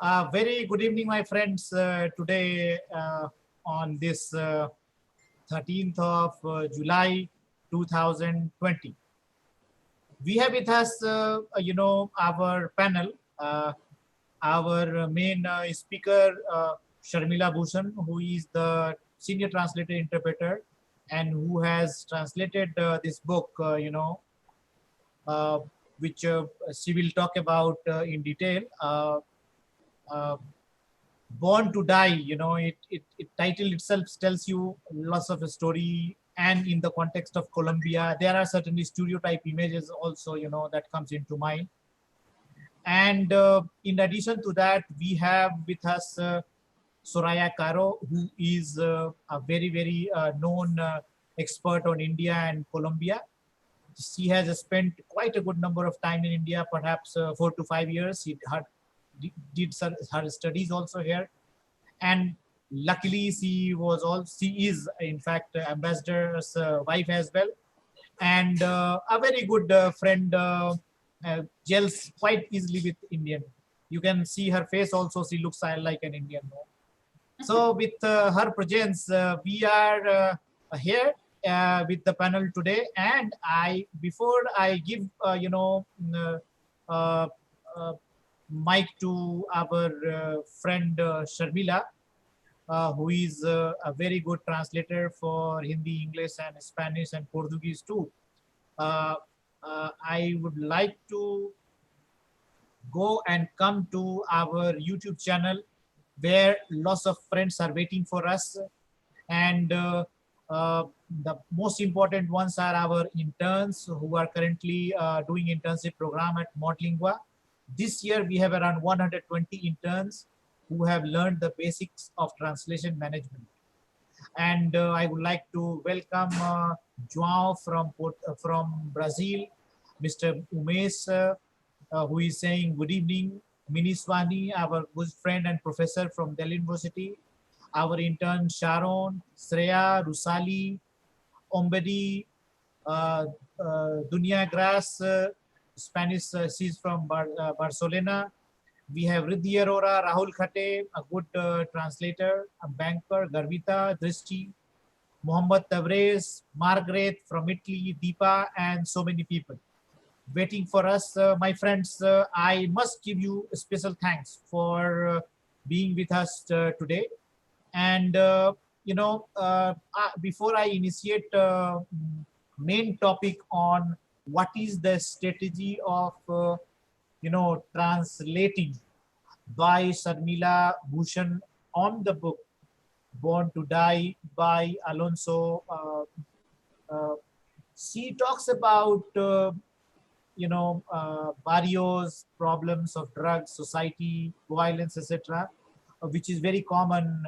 Very good evening, my friends. Today, on this 13th of July 2020, we have with us, our panel, our main speaker, Sharmila Bhushan, who is the senior translator interpreter and who has translated this book, uh, which she will talk about in detail. Uh, Born to Die, it title itself tells you lots of a story. And in the context of Colombia, there are certainly stereotype images also, that comes into mind. And in addition to that, we have with us Soraya Caro, who is a very, very known expert on India and Colombia. She has spent quite a good number of time in India, perhaps 4 to 5 years. Did her studies also here, and luckily she is in fact ambassador's wife as well, and a very good friend, gels quite easily with Indian. You can see her face also, she looks like an Indian. So with her presence, we are here with the panel today. And before I give uh, uh, mic to our friend Sharmila, who is a very good translator for Hindi, English, and Spanish and Portuguese too. I would like to go and come to our YouTube channel where lots of friends are waiting for us. And the most important ones are our interns who are currently doing internship program at Modlingua. This year we have around 120 interns who have learned the basics of translation management. And I would like to welcome João from Brazil, Mr. Umesh, who is saying good evening, Miniswani, our good friend and professor from Delhi University, our intern Sharon, Shreya, Rusali, Ombedi, Dunia Gras, Spanish, she's from Barcelona. We have Riddhi Arora, Rahul Khate, a good translator, a banker, Garvita, Drishti, Mohammad Tabrez, Margaret from Italy, Deepa, and so many people waiting for us. My friends, I must give you a special thanks for being with us today. And, before I initiate main topic on what is the strategy of, translating by Sharmila Bhushan on the book Born to Die by Alonso. She talks about, barrios, problems of drugs, society, violence, etc., which is very common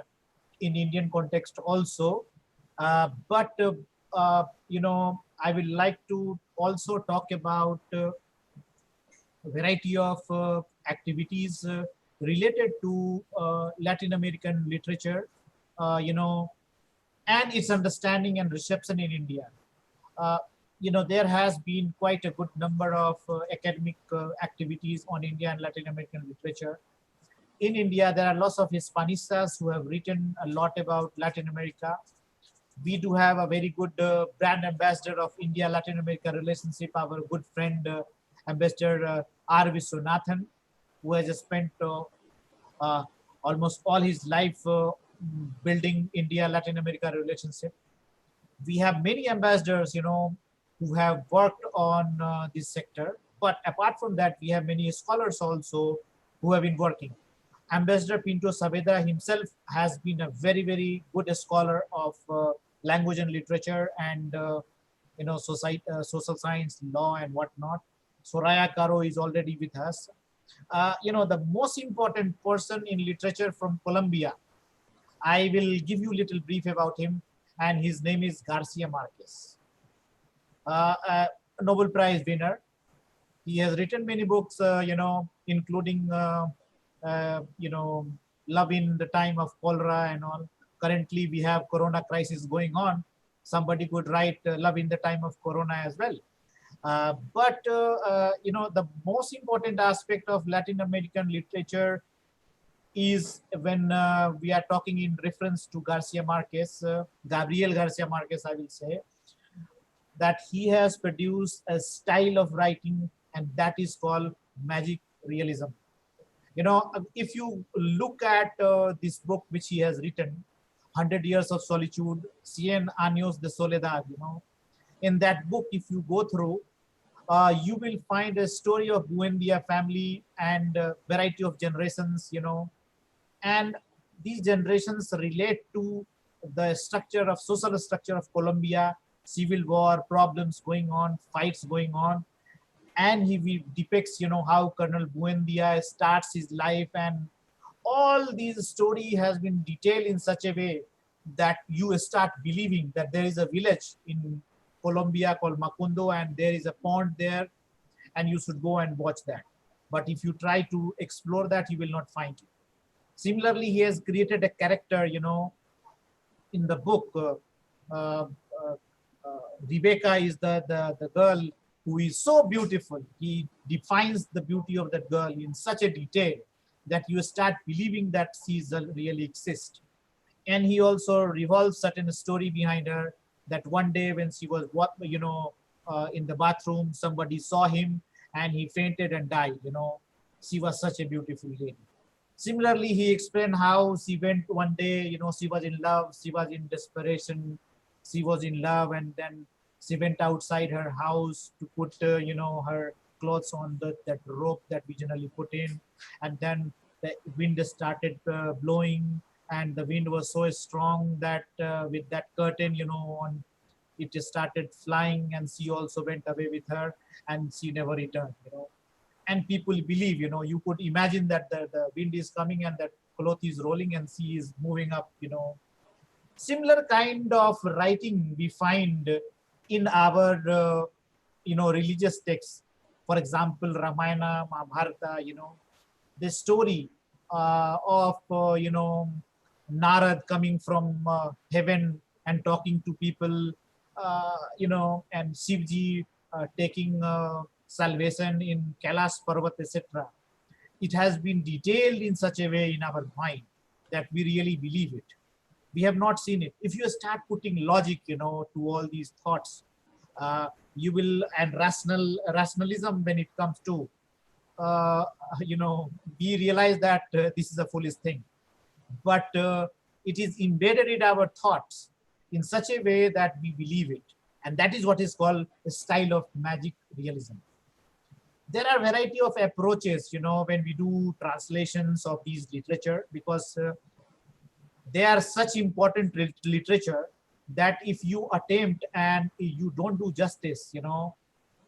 in Indian context also. I will like to also talk about a variety of activities related to Latin American literature, and its understanding and reception in India. Uh, there has been quite a good number of academic activities on India and Latin American literature. In India, there are lots of Hispanistas who have written a lot about Latin America. We do have a very good brand ambassador of India Latin America relationship, our good friend Ambassador R. Viswanathan, who has spent uh, almost all his life building India Latin America relationship. We have many ambassadors, who have worked on this sector. But apart from that, we have many scholars also who have been working. Ambassador Pinto Saavedra himself has been a very, very good scholar of language and literature and, social science, law, and whatnot. Soraya Karo is already with us. The most important person in literature from Colombia, I will give you a little brief about him, and his name is Garcia Marquez, a Nobel Prize winner. He has written many books, including, Love in the Time of Cholera and all. Currently, we have Corona crisis going on. Somebody could write Love in the Time of Corona as well. The most important aspect of Latin American literature is when we are talking in reference to Garcia Marquez, Gabriel Garcia Marquez, I will say, that he has produced a style of writing, and that is called magic realism. If you look at this book which he has written, 100 Years of Solitude, Cien Años de Soledad, in that book, if you go through, you will find a story of Buendia family and variety of generations, and these generations relate to the structure of social structure of Colombia, civil war, problems going on, fights going on, and he depicts, how Colonel Buendia starts his life, and all these story has been detailed in such a way that you start believing that there is a village in Colombia called Macundo, and there is a pond there, and you should go and watch that. But if you try to explore that, you will not find it. Similarly, he has created a character, in the book. Uh, uh, Rebecca is the girl who is so beautiful. He defines the beauty of that girl in such a detail that you start believing that she really exists. And he also revolves certain story behind her, that one day when she was in the bathroom, somebody saw him and he fainted and died. She was such a beautiful lady. Similarly, he explained how she went one day, she was in love, she was in desperation, she was in love, and then she went outside her house to put, her clothes on that rope that we generally put in. And then the wind started blowing, and the wind was so strong that with that curtain, on it started flying, and she also went away with her, and she never returned. And people believe, you could imagine that the wind is coming and that cloth is rolling and she is moving up. Similar kind of writing we find in our, religious texts. For example, Ramayana, Mahabharata, the story of, Narad coming from heaven and talking to people, and Shivji taking salvation in Kailash Parvat, etc. It has been detailed in such a way in our mind that we really believe it. We have not seen it. If you start putting logic, to all these thoughts, you will, and rationalism when it comes to, uh, we realize that this is a foolish thing, but it is embedded in our thoughts in such a way that we believe it, and that is what is called a style of magic realism. There are variety of approaches, when we do translations of these literature, because they are such important literature that if you attempt and you don't do justice,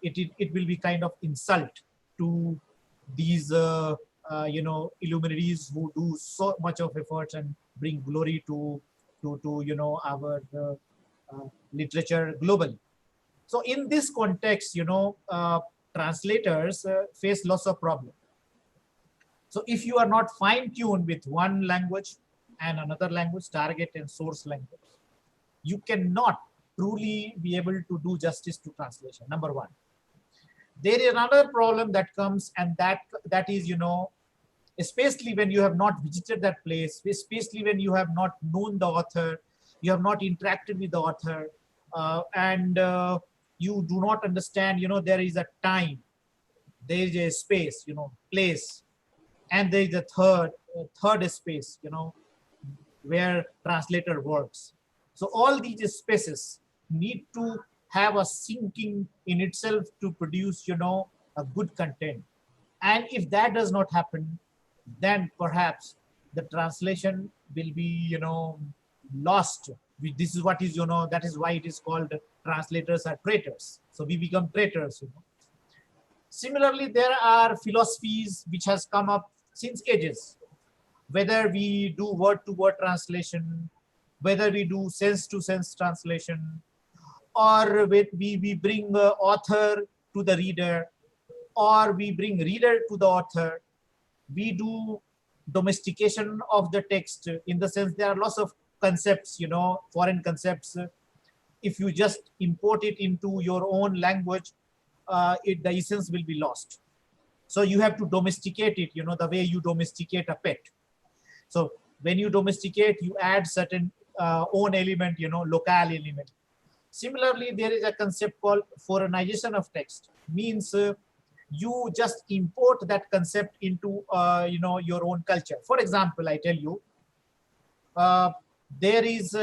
it will be kind of insult to these illuminaries who do so much of efforts and bring glory to our literature globally. So in this context, translators face lots of problems. So if you are not fine-tuned with one language and another language, target and source language, you cannot truly be able to do justice to translation, number one. There is another problem that comes, and that is, especially when you have not visited that place, especially when you have not known the author, you have not interacted with the author, and you do not understand, there is a time, there is a space, place, and there is a third space, where translator works. So all these spaces need to have a syncing in itself to produce, a good content. And if that does not happen, then perhaps the translation will be, lost. This is what is, that is why it is called translators are traitors. So we become traitors. Similarly, there are philosophies which has come up since ages, whether we do word-to-word translation, whether we do sense-to-sense translation, or we bring the author to the reader, or we bring reader to the author. We do domestication of the text, in the sense there are lots of concepts, foreign concepts. If you just import it into your own language, the essence will be lost. So you have to domesticate it, the way you domesticate a pet. So when you domesticate, you add certain own element, local element. Similarly, there is a concept called foreignization of text. Means you just import that concept into your own culture. For example, I tell you, there is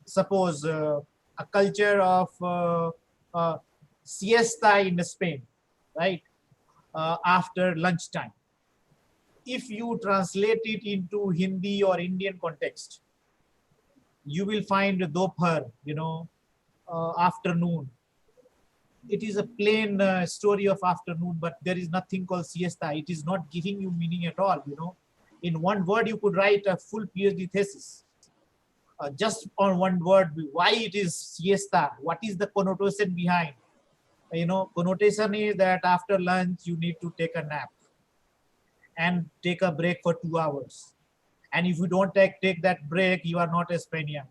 suppose a culture of siesta in Spain, right? After lunchtime. If you translate it into Hindi or Indian context, you will find dophar, afternoon. It is a plain story of afternoon, but there is nothing called siesta. It is not giving you meaning at all. In one word, you could write a full PhD thesis. Just on one word, why it is siesta? What is the connotation behind? Connotation is that after lunch, you need to take a nap and take a break for 2 hours. And if you don't take that break, you are not a Spaniard,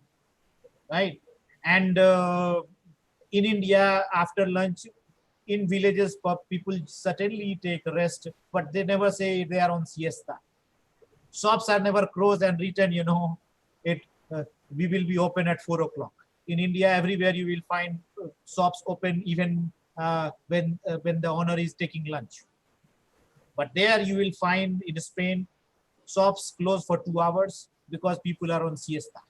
right? And in India, after lunch, in villages, people certainly take rest, but they never say they are on siesta. Shops are never closed and written, we will be open at 4 o'clock. In India, everywhere you will find shops open even when the owner is taking lunch. But there you will find in Spain, shops close for 2 hours because people are on siesta.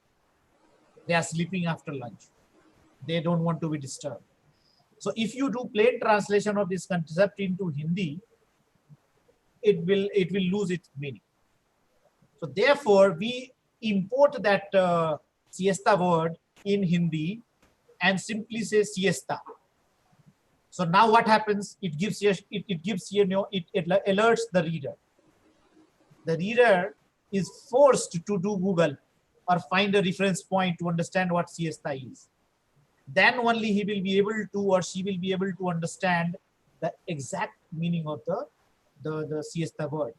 They are sleeping after lunch. They don't want to be disturbed. So if you do plain translation of this concept into Hindi, it will lose its meaning. So therefore, we import that siesta word in Hindi and simply say siesta. So now what happens? It alerts the reader. The reader is forced to do Google or find a reference point to understand what siesta is. Then only he will be able to, or she will be able to understand the exact meaning of the siesta word.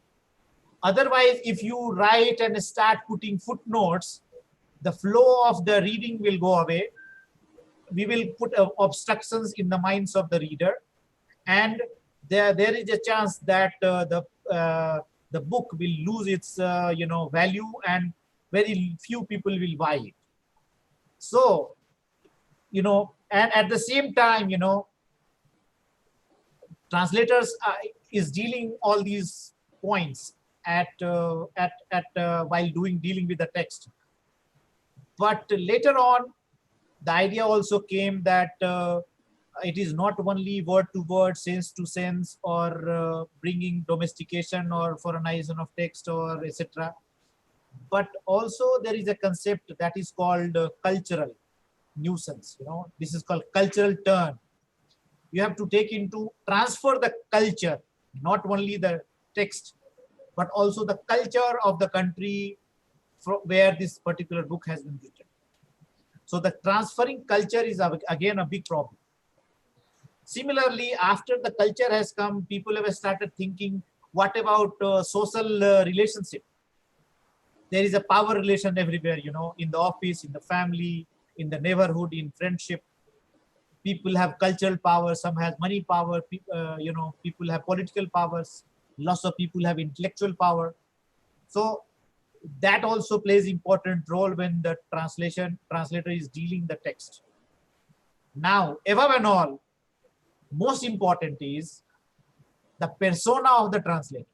Otherwise, if you write and start putting footnotes, the flow of the reading will go away. We will put obstructions in the minds of the reader, and there is a chance that the book will lose its value, and very few people will buy it. So, and at the same time, translators is dealing all these points while dealing with the text. But later on, the idea also came that it is not only word to word, sense to sense, or bringing domestication or foreignization of text or etc. But also there is a concept that is called cultural nuisance. This is called cultural turn. You have to transfer the culture, not only the text, but also the culture of the country from where this particular book has been written. So the transferring culture is again a big problem. Similarly, after the culture has come, people have started thinking, what about social relationship? There is a power relation everywhere, in the office, in the family, in the neighborhood, in friendship. People have cultural power, some have money power, people have political powers, lots of people have intellectual power. So that also plays important role when the translator is dealing the text. Now, above and all, most important is the persona of the translator.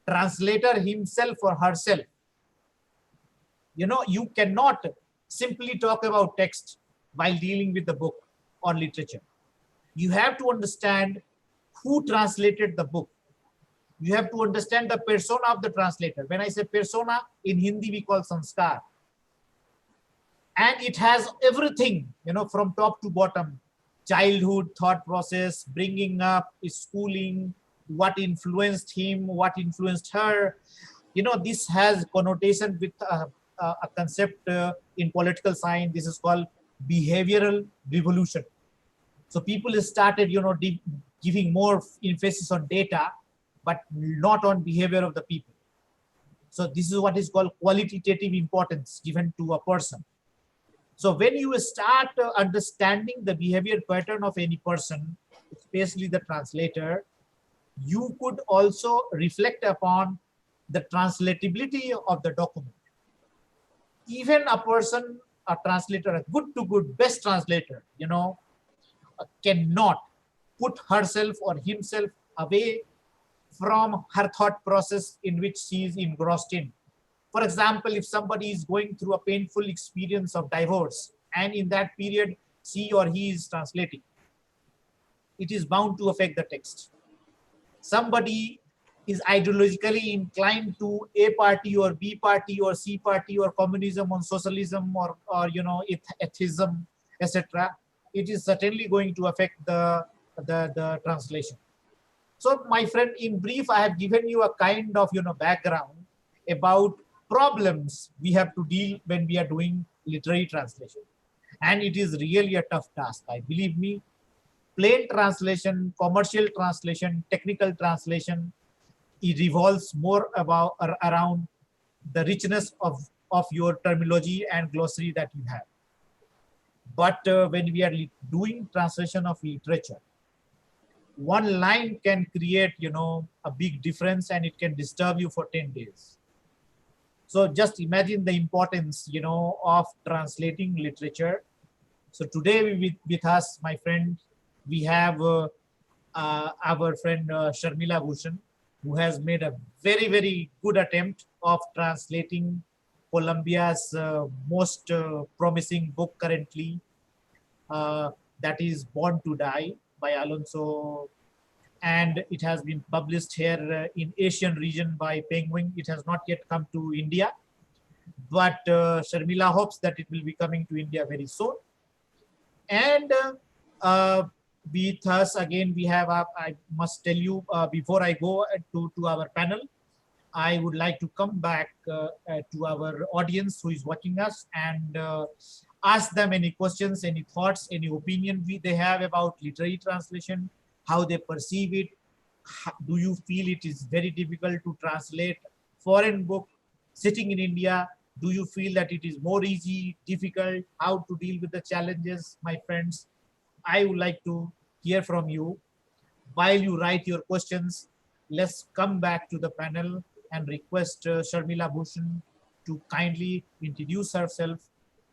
Translator himself or herself. You cannot simply talk about text while dealing with the book or literature. You have to understand who translated the book. You have to understand the persona of the translator. When I say persona, in Hindi we call sanskar. And it has everything, from top to bottom. Childhood, thought process, bringing up, schooling, what influenced him, what influenced her. This has connotation with a concept in political science. This is called behavioral revolution. So people started, giving more emphasis on data, but not on behavior of the people. So this is what is called qualitative importance given to a person. So when you start understanding the behavior pattern of any person, especially the translator, you could also reflect upon the translatability of the document. Even a person, a translator, a good to good, best translator, cannot put herself or himself away from her thought process in which she is engrossed in. For example, if somebody is going through a painful experience of divorce, and in that period she or he is translating, it is bound to affect the text. Somebody is ideologically inclined to A party or B party or C party or communism or socialism or atheism, etc. It is certainly going to affect the translation. So, my friend, in brief, I have given you a kind of background about problems we have to deal when we are doing literary translation, and it is really a tough task. I believe me, plain translation, commercial translation, technical translation, it revolves more about around the richness of your terminology and glossary that you have. But when we are doing translation of literature, one line can create, a big difference, and it can disturb you for 10 days. So just imagine the importance, of translating literature. So today with us, my friend, we have our friend Sharmila Bhushan, who has made a very, very good attempt of translating Colombia's most promising book currently, that is Born to Die by Alonso, and it has been published here in Asian region by Penguin. It has not yet come to India, but Sharmila hopes that it will be coming to India very soon. And with us again, we have, I must tell you before I go to our panel, I would like to come back to our audience who is watching us and ask them any questions, any thoughts, any opinion they have about literary translation, how they perceive it. Do you feel it is very difficult to translate foreign book sitting in India? Do you feel that it is more easy, difficult, how to deal with the challenges, my friends? I would like to hear from you. While you write your questions, let's come back to the panel and request Sharmila Bhushan to kindly introduce herself,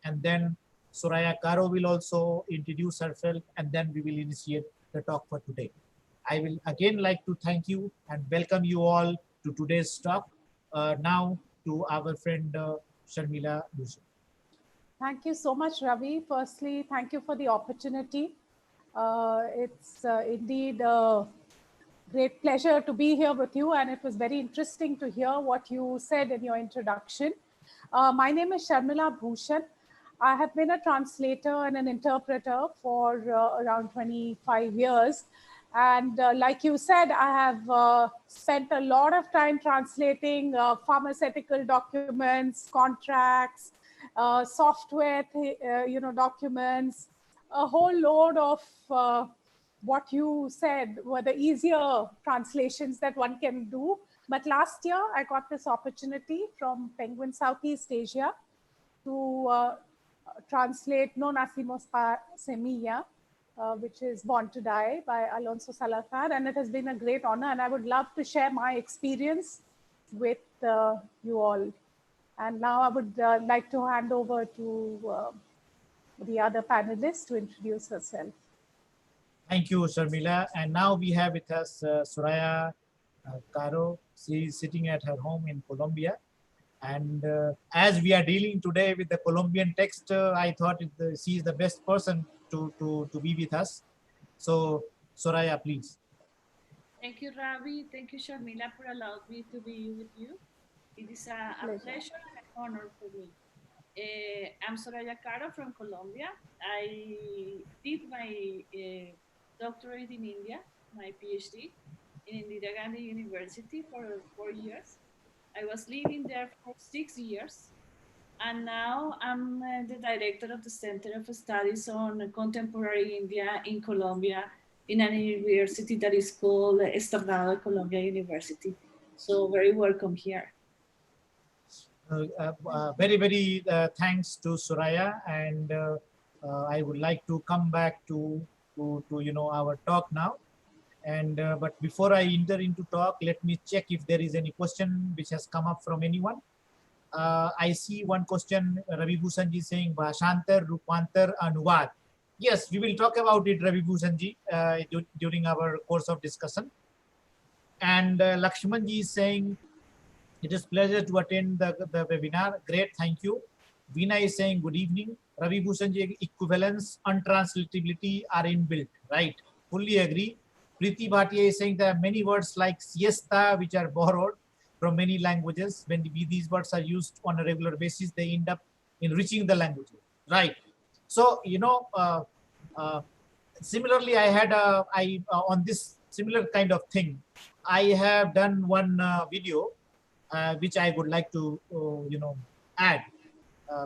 and then Soraya Caro will also introduce herself, and then we will initiate the talk for today. I will again like to thank you and welcome you all to today's talk. Now to our friend Sharmila Bhushan. Thank you so much, Ravi. Firstly, thank you for the opportunity. It's indeed a great pleasure to be here with you, and it was very interesting to hear what you said in your introduction. My name is Sharmila Bhushan. I have been a translator and an interpreter for around 25 years. And like you said, I have spent a lot of time translating pharmaceutical documents, contracts, software, documents, a whole load of what you said were the easier translations that one can do. But last year, I got this opportunity from Penguin Southeast Asia to translate No Nacimos Pa Semilla, which is Born to Die by Alonso Salazar. And it has been a great honor. And I would love to share my experience with you all. And now I would like to hand over to the other panelist to introduce herself. Thank you, Sharmila. And now we have with us Soraya Caro. She is sitting at her home in Colombia. And as we are dealing today with the Colombian text, I thought she is the best person to be with us. So, Soraya, please. Thank you, Ravi. Thank you, Sharmila, for allowing me to be with you. It is a pleasure and an honor for me. I'm Soraya Caro from Colombia. I did my doctorate in India, my PhD, in Indira Gandhi University for 4 years. I was living there for 6 years. And now I'm the director of the Center of Studies on Contemporary India in Colombia in an university that is called Excerpts Colombian University. So very welcome here. Very, very thanks to Soraya, and I would like to come back to our talk now. And but before I enter into talk, let me check if there is any question which has come up from anyone. I see one question, Ravi Bhushan ji saying Bhashantar, Rupantar, Anuvad. Yes, we will talk about it, Ravi Bhushan ji, during our course of discussion. And Lakshman ji is saying, it is pleasure to attend the webinar. Great, thank you. Veena is saying, good evening. Ravi Bhushan ji, equivalence, untranslatability are inbuilt, right? Fully agree. Preeti Bhatia is saying there are many words like siesta which are borrowed from many languages. When these words are used on a regular basis, they end up enriching the language, right? So, similarly, I had on this similar kind of thing, I have done one video which I would like to, add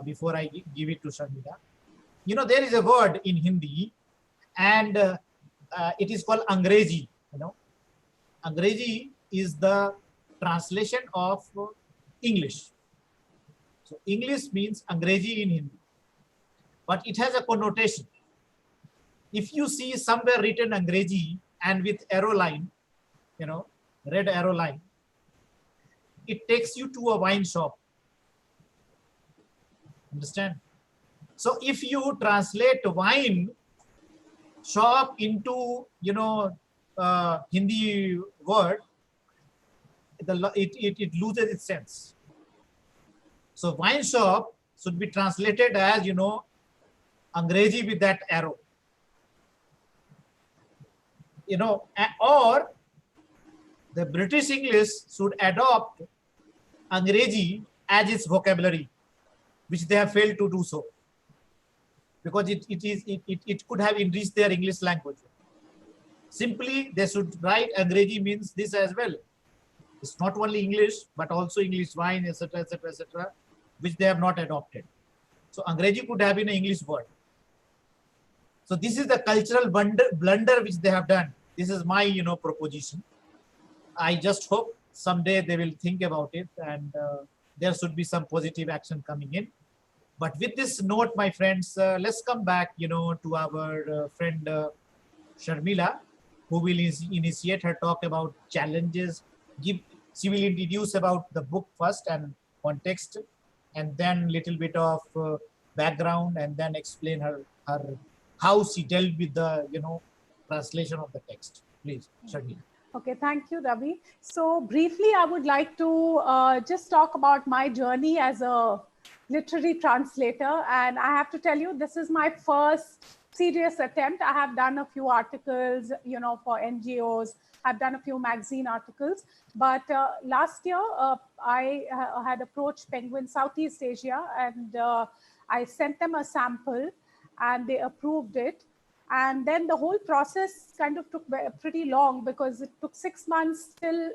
before I give it to Sharmila. There is a word in Hindi, and it is called Angrezi. Angrezi is the translation of English. So English means Angrezi in Hindi, but it has a connotation. If you see somewhere written Angrezi and with arrow line, red arrow line, it takes you to a wine shop. Understand? So if you translate wine shop into, Hindi word, it loses its sense. So wine shop should be translated as, Angrezi with that arrow. Or the British English should adopt Angrezi as its vocabulary, which they have failed to do so, because it could have enriched their English language. Simply, they should write Angrezi means this as well. It's not only English, but also English wine, etc., etc., etc., which they have not adopted. So Angrezi could have been an English word. So this is the cultural blunder which they have done. This is my, proposition. I just hope someday they will think about it, and there should be some positive action coming in. But with this note, my friends, let's come back, to our friend Sharmila, who will initiate her talk about challenges. She will introduce about the book first and context, and then little bit of background, and then explain her how she dealt with the translation of the text. Please, Sharmila. Okay, thank you, Ravi. So briefly, I would like to just talk about my journey as a literary translator. And I have to tell you, this is my first serious attempt. I have done a few articles, for NGOs. I've done a few magazine articles. But last year, I had approached Penguin Southeast Asia, and I sent them a sample, and they approved it. And then the whole process kind of took pretty long, because it took 6 months till,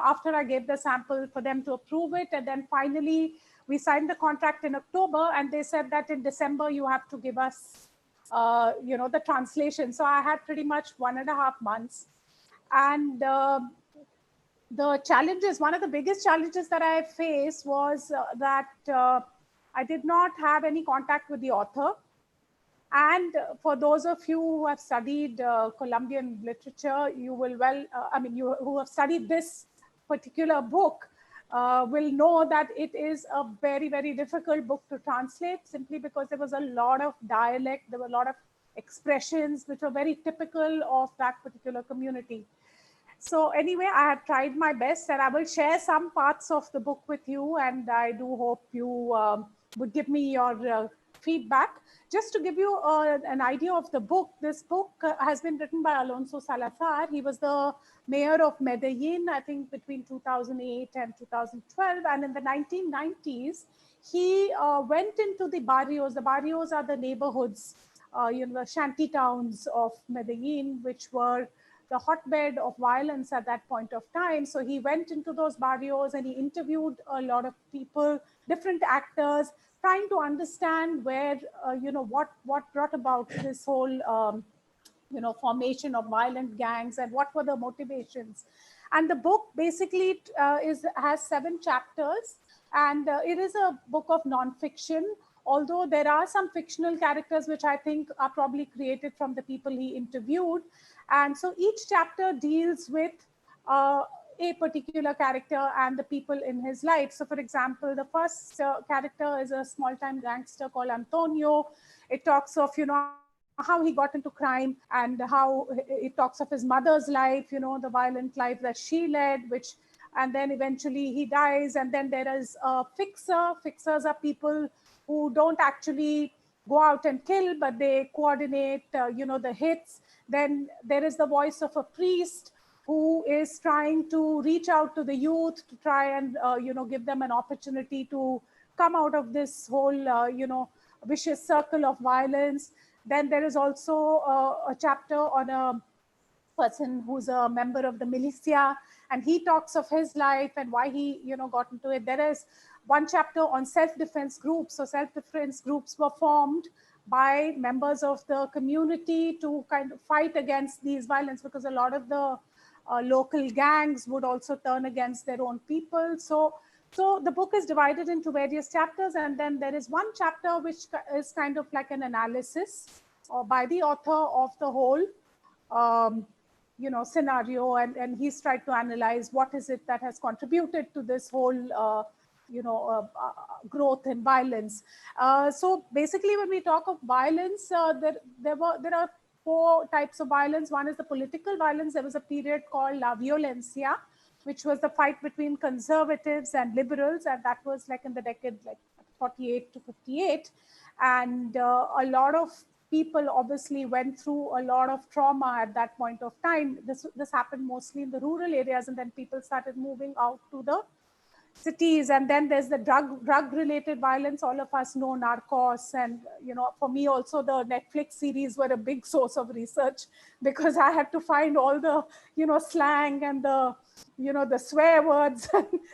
after I gave the sample for them to approve it. And then finally, we signed the contract in October, and they said that in December, you have to give us, the translation. So I had pretty much 1.5 months. And the challenges, one of the biggest challenges that I faced was that I did not have any contact with the author. And for those of you who have studied Colombian literature, you will you who have studied this particular book will know that it is a very, very difficult book to translate, simply because there was a lot of dialect, there were a lot of expressions which were very typical of that particular community. So anyway, I have tried my best, and I will share some parts of the book with you, and I do hope you would give me your feedback. Just to give you an idea of the book, this book has been written by Alonso Salazar. He was the mayor of Medellin, I think between 2008 and 2012. And in the 1990s, he went into the barrios. The barrios are the neighborhoods, the shanty towns of Medellin, which were the hotbed of violence at that point of time. So he went into those barrios, and he interviewed a lot of people, different actors, trying to understand where, what brought about this whole, formation of violent gangs, and what were the motivations. And the book basically has 7 chapters, and it is a book of nonfiction, although there are some fictional characters which I think are probably created from the people he interviewed. And so each chapter deals with a particular character and the people in his life. So for example, the first character is a small-time gangster called Antonio. It talks of, how he got into crime and how it talks of his mother's life, the violent life that she led, and then eventually he dies. And then there is a fixer. Fixers are people who don't actually go out and kill, but they coordinate, the hits. Then there is the voice of a priest who is trying to reach out to the youth to try and, give them an opportunity to come out of this whole, vicious circle of violence. Then there is also a chapter on a person who's a member of the militia, and he talks of his life and why he got into it. There is one chapter on self-defense groups. So self-defense groups were formed by members of the community to kind of fight against these violence, because a lot of the local gangs would also turn against their own people. So the book is divided into various chapters, and then there is one chapter which is kind of like an analysis by the author of the whole scenario, and he's tried to analyze what is it that has contributed to this whole growth in violence. So basically, when we talk of violence, there are 4 types of violence. One is the political violence. There was a period called La Violencia, which was the fight between conservatives and liberals, and that was like in the decade like 48 to 58. And a lot of people obviously went through a lot of trauma at that point of time. This happened mostly in the rural areas, and then people started moving out to the cities. And then there's the drug related violence. All of us know Narcos, and for me also the Netflix series were a big source of research, because I had to find all the slang and the swear words.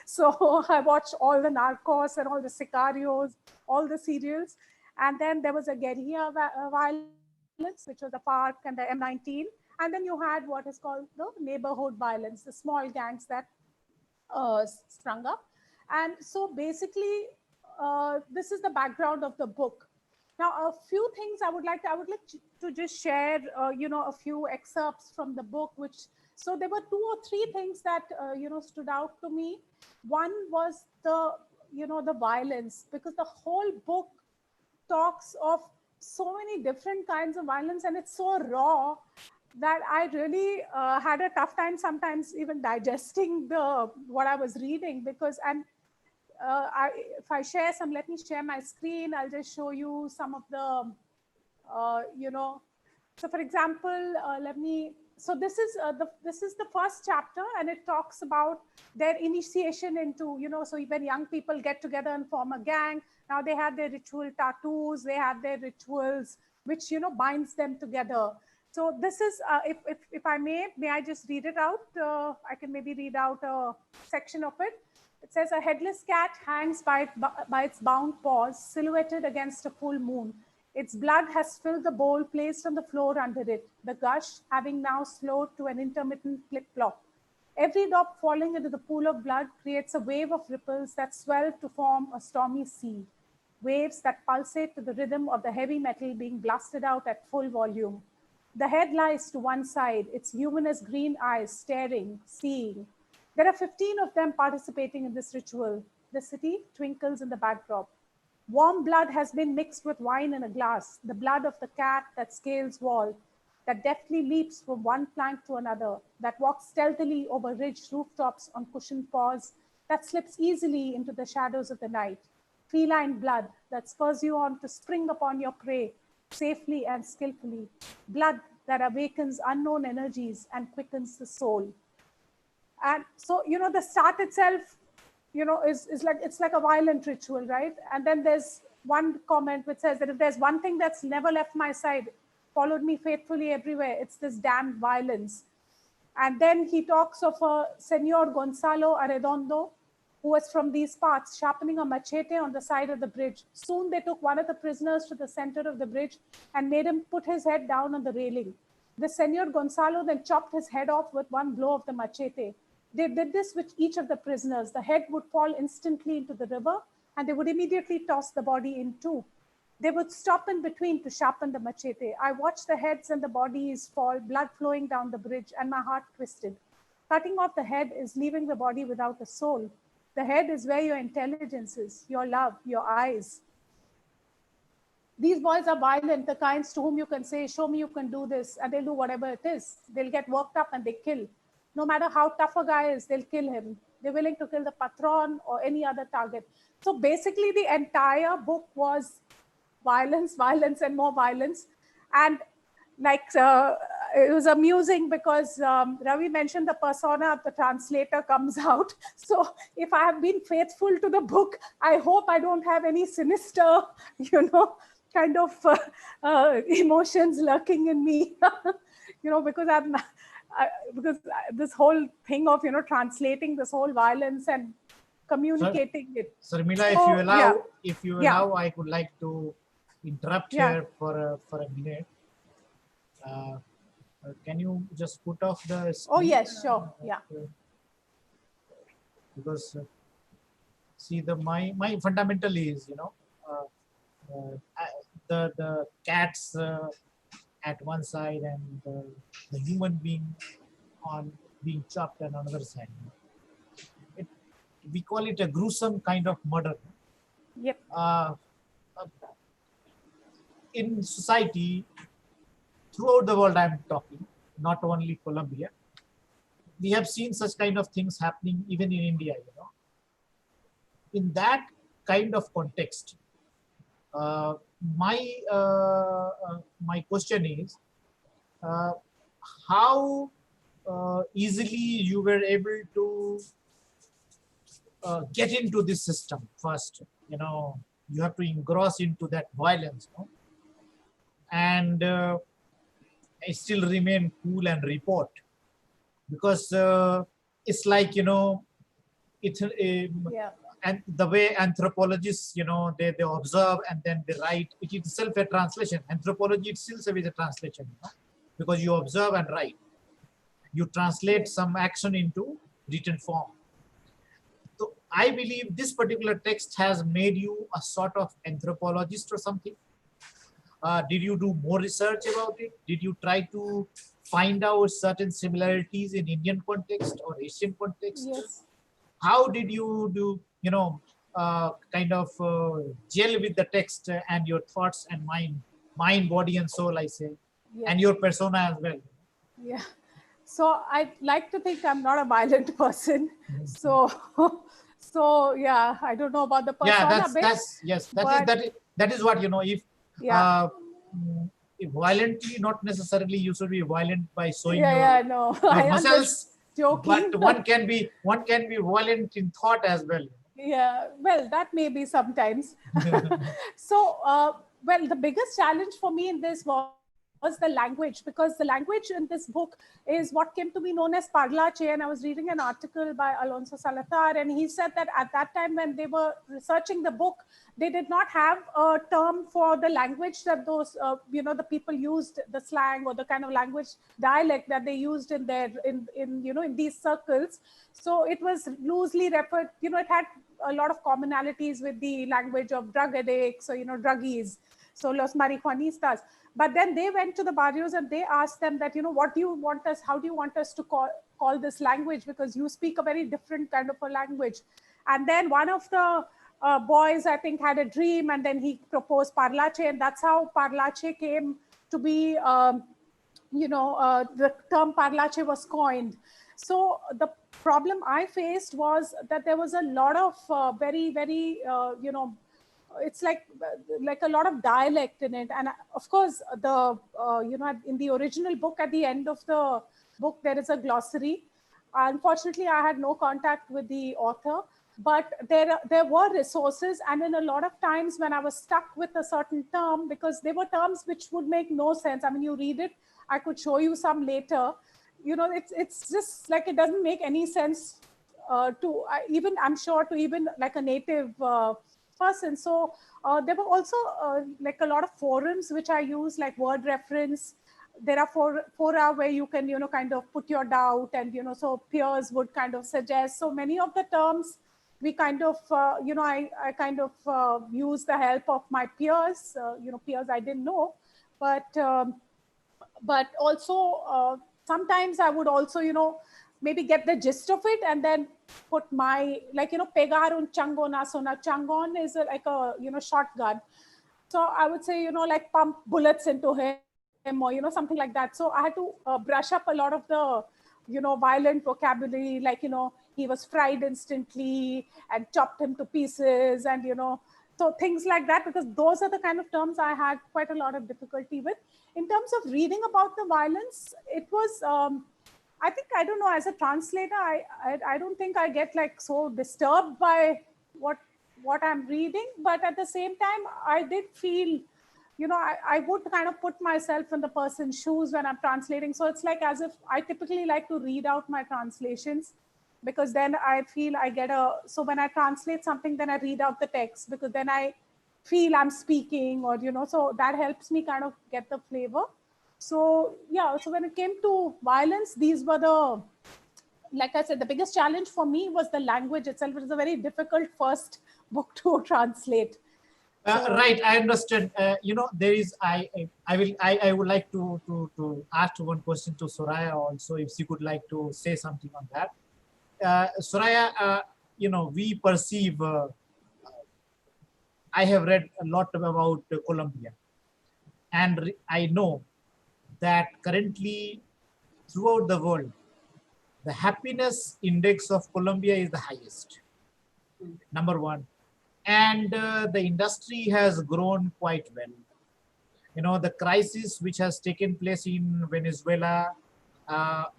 So I watched all the Narcos and all the Sicarios, all the serials. And then there was a guerrilla violence, which was the FARC and the M19. And then you had what is called the neighborhood violence, the small gangs that sprung up. And so basically, this is the background of the book. Now, a few things I would like to just share, a few excerpts from the book, so there were 2 or 3 things that, stood out to me. One was the violence, because the whole book talks of so many different kinds of violence, and it's so raw that I really had a tough time sometimes even digesting what I was reading, because if I share some, let me share my screen. I'll just show you some of the, So for example, so this is the first chapter, and it talks about their initiation into, so when young people get together and form a gang, now they have their ritual tattoos, they have their rituals, which, binds them together. So this is, if I may I just read it out? I can maybe read out a section of it. It says, a headless cat hangs by its bound paws, silhouetted against a full moon. Its blood has filled the bowl placed on the floor under it, the gush having now slowed to an intermittent plip-plop. Every drop falling into the pool of blood creates a wave of ripples that swell to form a stormy sea. Waves that pulsate to the rhythm of the heavy metal being blasted out at full volume. The head lies to one side, its luminous green eyes staring, seeing. There are 15 of them participating in this ritual. The city twinkles in the backdrop. Warm blood has been mixed with wine in a glass, the blood of the cat that scales wall, that deftly leaps from one plank to another, that walks stealthily over ridged rooftops on cushioned paws, that slips easily into the shadows of the night. Feline blood that spurs you on to spring upon your prey safely and skillfully. Blood that awakens unknown energies and quickens the soul. And so, the start itself, is like, it's like a violent ritual, right? And then there's one comment which says that if there's one thing that's never left my side, followed me faithfully everywhere, it's this damned violence. And then he talks of a Senor Gonzalo Arredondo, who was from these parts, sharpening a machete on the side of the bridge. Soon they took one of the prisoners to the center of the bridge and made him put his head down on the railing. The Senor Gonzalo then chopped his head off with one blow of the machete. They did this with each of the prisoners. The head would fall instantly into the river, and they would immediately toss the body in two. They would stop in between to sharpen the machete. I watched the heads and the bodies fall, blood flowing down the bridge, and my heart twisted. Cutting off the head is leaving the body without a soul. The head is where your intelligence is, your love, your eyes. These boys are violent, the kinds to whom you can say, show me you can do this, and they'll do whatever it is. They'll get worked up and they kill. No matter how tough a guy is, they'll kill him. They're willing to kill the patron or any other target. So basically the entire book was violence, violence, and more violence. And like, it was amusing because Ravi mentioned the persona of the translator comes out. So if I have been faithful to the book, I hope I don't have any sinister, kind of emotions lurking in me, because because this whole thing of, translating this whole violence and communicating it. Sharmila, So, if you allow, I would like to interrupt here for a minute. Can you just put off the screen? Oh, yes, sure. Yeah. Because see, my fundamental is, the cats at one side and the human being on being chopped on another side. We call it a gruesome kind of murder. Yep. In society, throughout the world, I'm talking, not only Colombia, we have seen such kind of things happening even in India. In that kind of context, my question is, how easily you were able to get into this system first. You have to engross into that violence, and still remain cool and report, because it's like, it's and the way anthropologists, they observe and then they write. It itself a translation. Anthropology itself is a translation, because you observe and write. You translate some action into written form. So I believe this particular text has made you a sort of anthropologist or something. Did you do more research about it? Did you try to find out certain similarities in Indian context or Asian context? Yes. How did you do, kind of gel with the text and your thoughts and mind, body, and soul, I say, and your persona as well? Yeah. So I like to think I'm not a violent person. So yeah, I don't know about the persona bit. That is what, if violently, not necessarily you should be violent by showing your muscles, but one can be violent in thought as well. Yeah, well, that may be sometimes. So, well, the biggest challenge for me in this was the language, because the language in this book is what came to be known as parlache. And I was reading an article by Alonso Salazar, and he said that at that time when they were researching the book, they did not have a term for the language that those, the people used, the slang or the kind of language dialect that they used in their, in these circles. So it was loosely referred, it had a lot of commonalities with the language of drug addicts or, druggies. So los marijuanistas. But then they went to the barrios and they asked them that, what do you want us, how do you want us to call this language? Because you speak a very different kind of a language. And then one of the boys, I think, had a dream, and then he proposed parlache, and that's how parlache came to be, the term parlache was coined. So the problem I faced was that there was a lot of very, very, it's like a lot of dialect in it. And of course, the, in the original book, at the end of the book, there is a glossary. Unfortunately, I had no contact with the author, but there were resources. And in a lot of times when I was stuck with a certain term, because there were terms which would make no sense. I mean, you read it, I could show you some later. It's just like, it doesn't make any sense to even, I'm sure, to even like a native person. So there were also like a lot of forums which I use, like word reference. There are fora where you can, kind of put your doubt, and, so peers would kind of suggest. So many of the terms we kind of, I kind of used the help of my peers, peers I didn't know, but also sometimes I would also, maybe get the gist of it and then put my, like, pegar un chango na sona. Changon is like a, shotgun. So I would say, like pump bullets into him or, something like that. So I had to brush up a lot of the, violent vocabulary, like, he was fried instantly and chopped him to pieces and, so things like that, because those are the kind of terms I had quite a lot of difficulty with. In terms of reading about the violence, it was, I think, I don't know, as a translator, I don't think I get like so disturbed by what I'm reading, but at the same time, I did feel, I would kind of put myself in the person's shoes when I'm translating. So it's like as if I typically like to read out my translations, because then I feel I get so when I translate something, then I read out the text, because then I feel I'm speaking, or, so that helps me kind of get the flavor. So yeah, so when it came to violence, these were the, like I said, the biggest challenge for me was the language itself. It was a very difficult first book to translate. Right, I understand. There is I would like to ask one question to Soraya also, if she could like to say something on that. Soraya, we perceive. I have read a lot about Colombia, and I know that currently throughout the world, the happiness index of Colombia is the highest. Number one. And the industry has grown quite well. The crisis which has taken place in Venezuela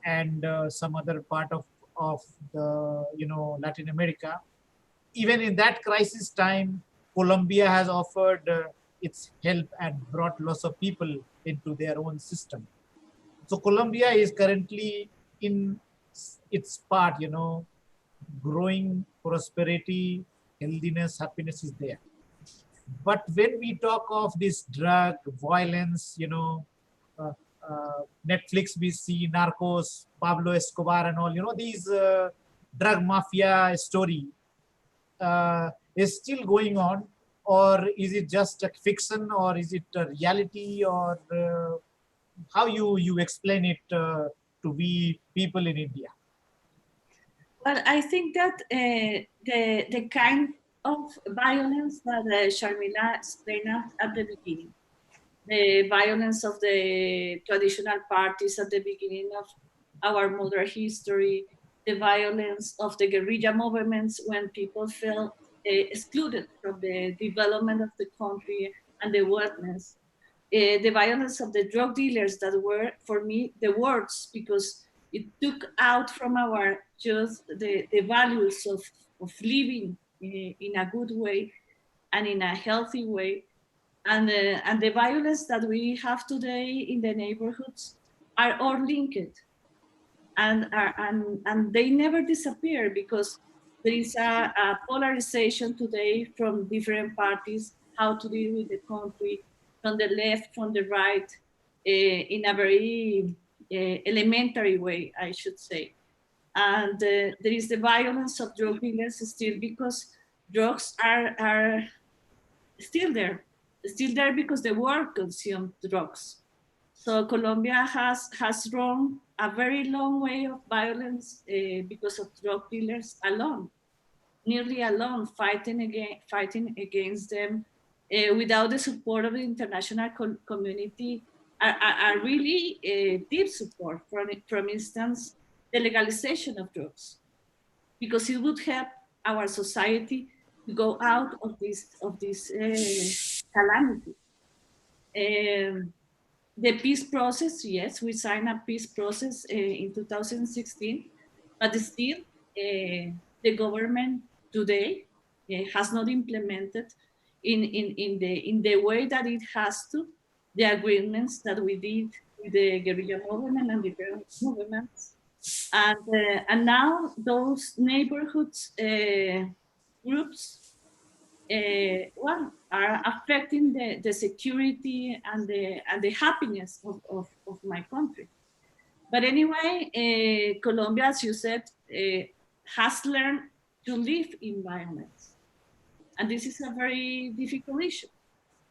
and some other part of the, Latin America, even in that crisis time, Colombia has offered its help and brought lots of people into their own system. So Colombia is currently in its part, growing prosperity, healthiness, happiness is there. But when we talk of this drug violence, uh, Netflix, we see Narcos, Pablo Escobar, and all, these drug mafia story is still going on, or is it just a fiction, or is it a reality, or how you explain it to we people in India? Well, I think that the kind of violence that Sharmila explained at the beginning, the violence of the traditional parties at the beginning of our modern history, the violence of the guerrilla movements when people felt excluded from the development of the country and the wellness, the violence of the drug dealers that were, for me, the worst, because it took out from our just the values of living in a good way and in a healthy way. And the violence that we have today in the neighborhoods are all linked, and they never disappear, because there is a polarization today from different parties, how to deal with the country, from the left, from the right, in a very elementary way, I should say. And there is the violence of drug dealers still, because drugs are still there because the world consumed drugs. So Colombia has run a very long way of violence because of drug dealers alone, nearly alone, fighting against them without the support of the international community, are really deep support. For instance, the legalization of drugs, because it would help our society to go out of this calamity. The peace process, yes, we signed a peace process in 2016, but still the government today has not implemented in the way that it has to the agreements that we did with the guerrilla movement and different movements. And now those neighborhoods groups are affecting the security and the happiness of my country. But anyway, Colombia, as you said, has learned to live in violence. And this is a very difficult issue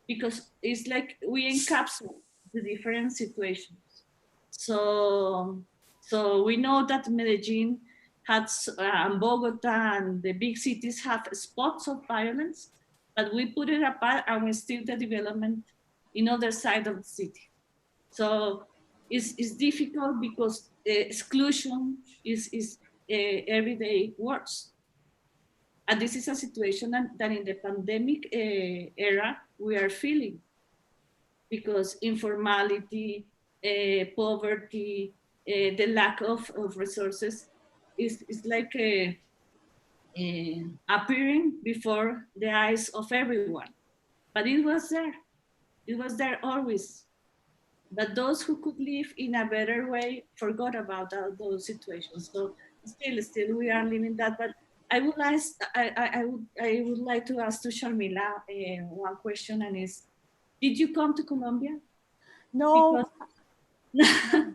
because it's like we encapsulate the different situations. So, so we know that Medellin has, and Bogota and the big cities have spots of violence, but we put it apart and we still the development in other side of the city. So it's difficult because exclusion is everyday worse. And this is a situation that in the pandemic era we are feeling, because informality, poverty, the lack of resources is like appearing before the eyes of everyone. But it was there. It was there always. But those who could live in a better way forgot about all those situations. So still we are living that. But I would I would like to ask to Sharmila one question, and is, did you come to Colombia? No. Because,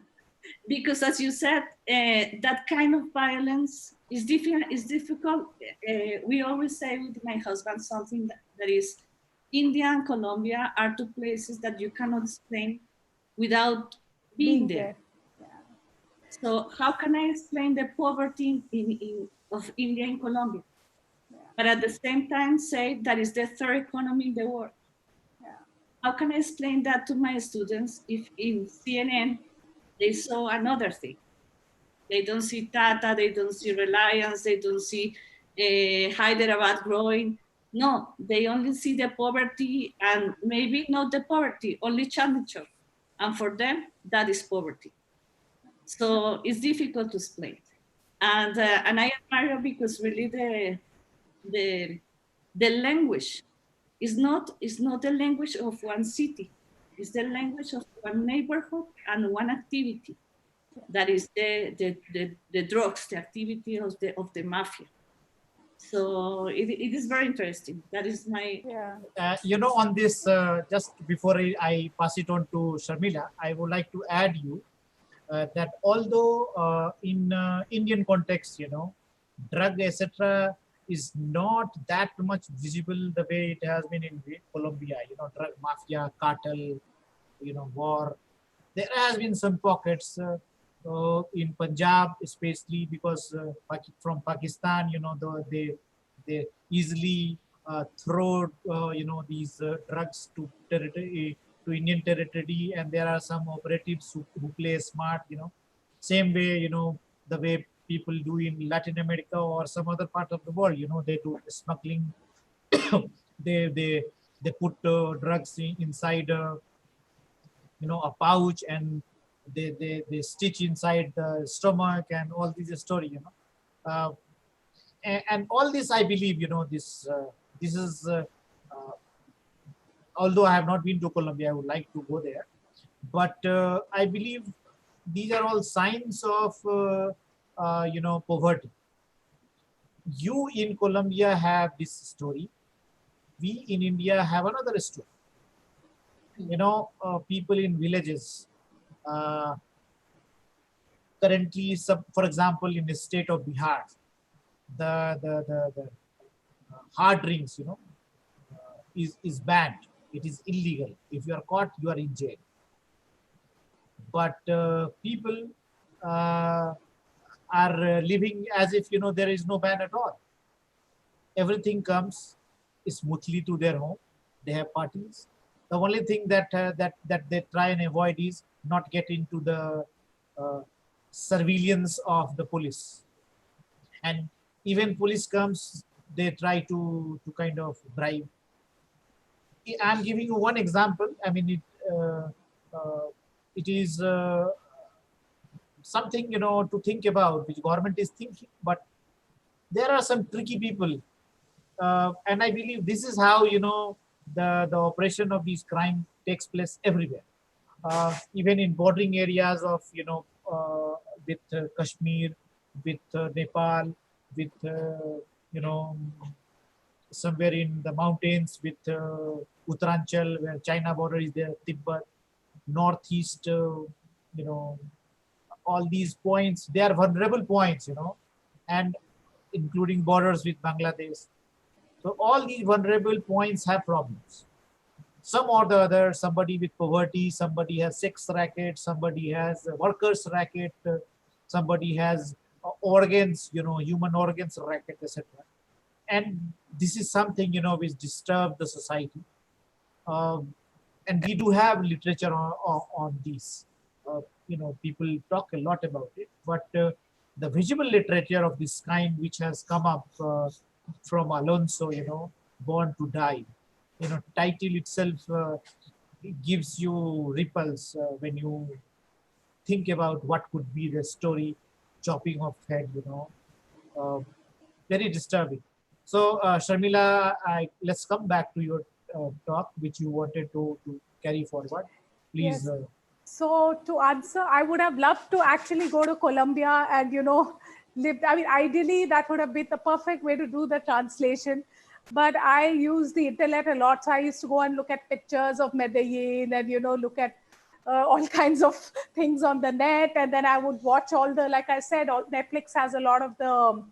because as you said, that kind of violence is different. Is difficult. We always say with my husband something that is, India and Colombia are two places that you cannot explain without being there. Yeah. So how can I explain the poverty of India and Colombia? Yeah. But at the same time say that is the third economy in the world. Yeah. How can I explain that to my students if in CNN they saw another thing? They don't see Tata, they don't see Reliance, they don't see Hyderabad growing. No, they only see the poverty, and maybe not the poverty, only Chandler. And for them, that is poverty. So it's difficult to explain. And I admire because really the language is not the language of one city. It's the language of one neighborhood and one activity. That is the drugs, the activity of the mafia. So it is very interesting. That is my... You know, on this, just before I pass it on to Sharmila, I would like to add you that although in Indian context, you know, drug, etc., is not that much visible the way it has been in Colombia, you know, drug mafia, cartel, you know, war. There has been some pockets in Punjab, especially because from Pakistan, you know, they easily throw, you know, these drugs to territory, to Indian territory, and there are some operatives who play smart, you know, same way, you know, the way people do in Latin America or some other part of the world, you know, they do smuggling. They put drugs inside, you know, a pouch, and they stitch inside the stomach, and all this story, you know. And all this, I believe, you know, this is although I have not been to Colombia, I would like to go there. But I believe these are all signs of, you know, poverty. You in Colombia have this story. We in India have another story. You know, people in villages, currently, for example, in the state of Bihar, the hard drinks, you know, is banned. It is illegal. If you are caught, you are in jail. But people are living as if, you know, there is no ban at all. Everything comes smoothly to their home. They have parties. The only thing that that they try and avoid is not get into the surveillance of the police. And even police comes, they try to kind of bribe. I'm giving you one example. I mean, it is something, you know, to think about, which government is thinking. But there are some tricky people, and I believe this is how, you know, the operation of these crime takes place everywhere, even in bordering areas of, you know, with Kashmir, with Nepal, with you know, somewhere in the mountains with Uttaranchal, where China border is there, Tibet, northeast, you know, all these points, they are vulnerable points, you know, and including borders with Bangladesh. So all these vulnerable points have problems. Some or the other, somebody with poverty, somebody has sex racket, somebody has a workers racket, somebody has organs, human organs racket, etc. And this is something, which disturbs the society. And we do have literature on these. People talk a lot about it, but the visual literature of this kind, which has come up from Alonso, Born to Die, title itself gives you ripples when you think about what could be the story, chopping of head, uh, very disturbing. So, Sharmila, let's come back to your talk, which you wanted to carry forward. Please. Yes. So to answer, I would have loved to actually go to Colombia and, live. I mean, ideally, that would have been the perfect way to do the translation. But I use the internet a lot. So I used to go and look at pictures of Medellin and, look at all kinds of things on the net. And then I would watch all the, like I said, Netflix has a lot of the,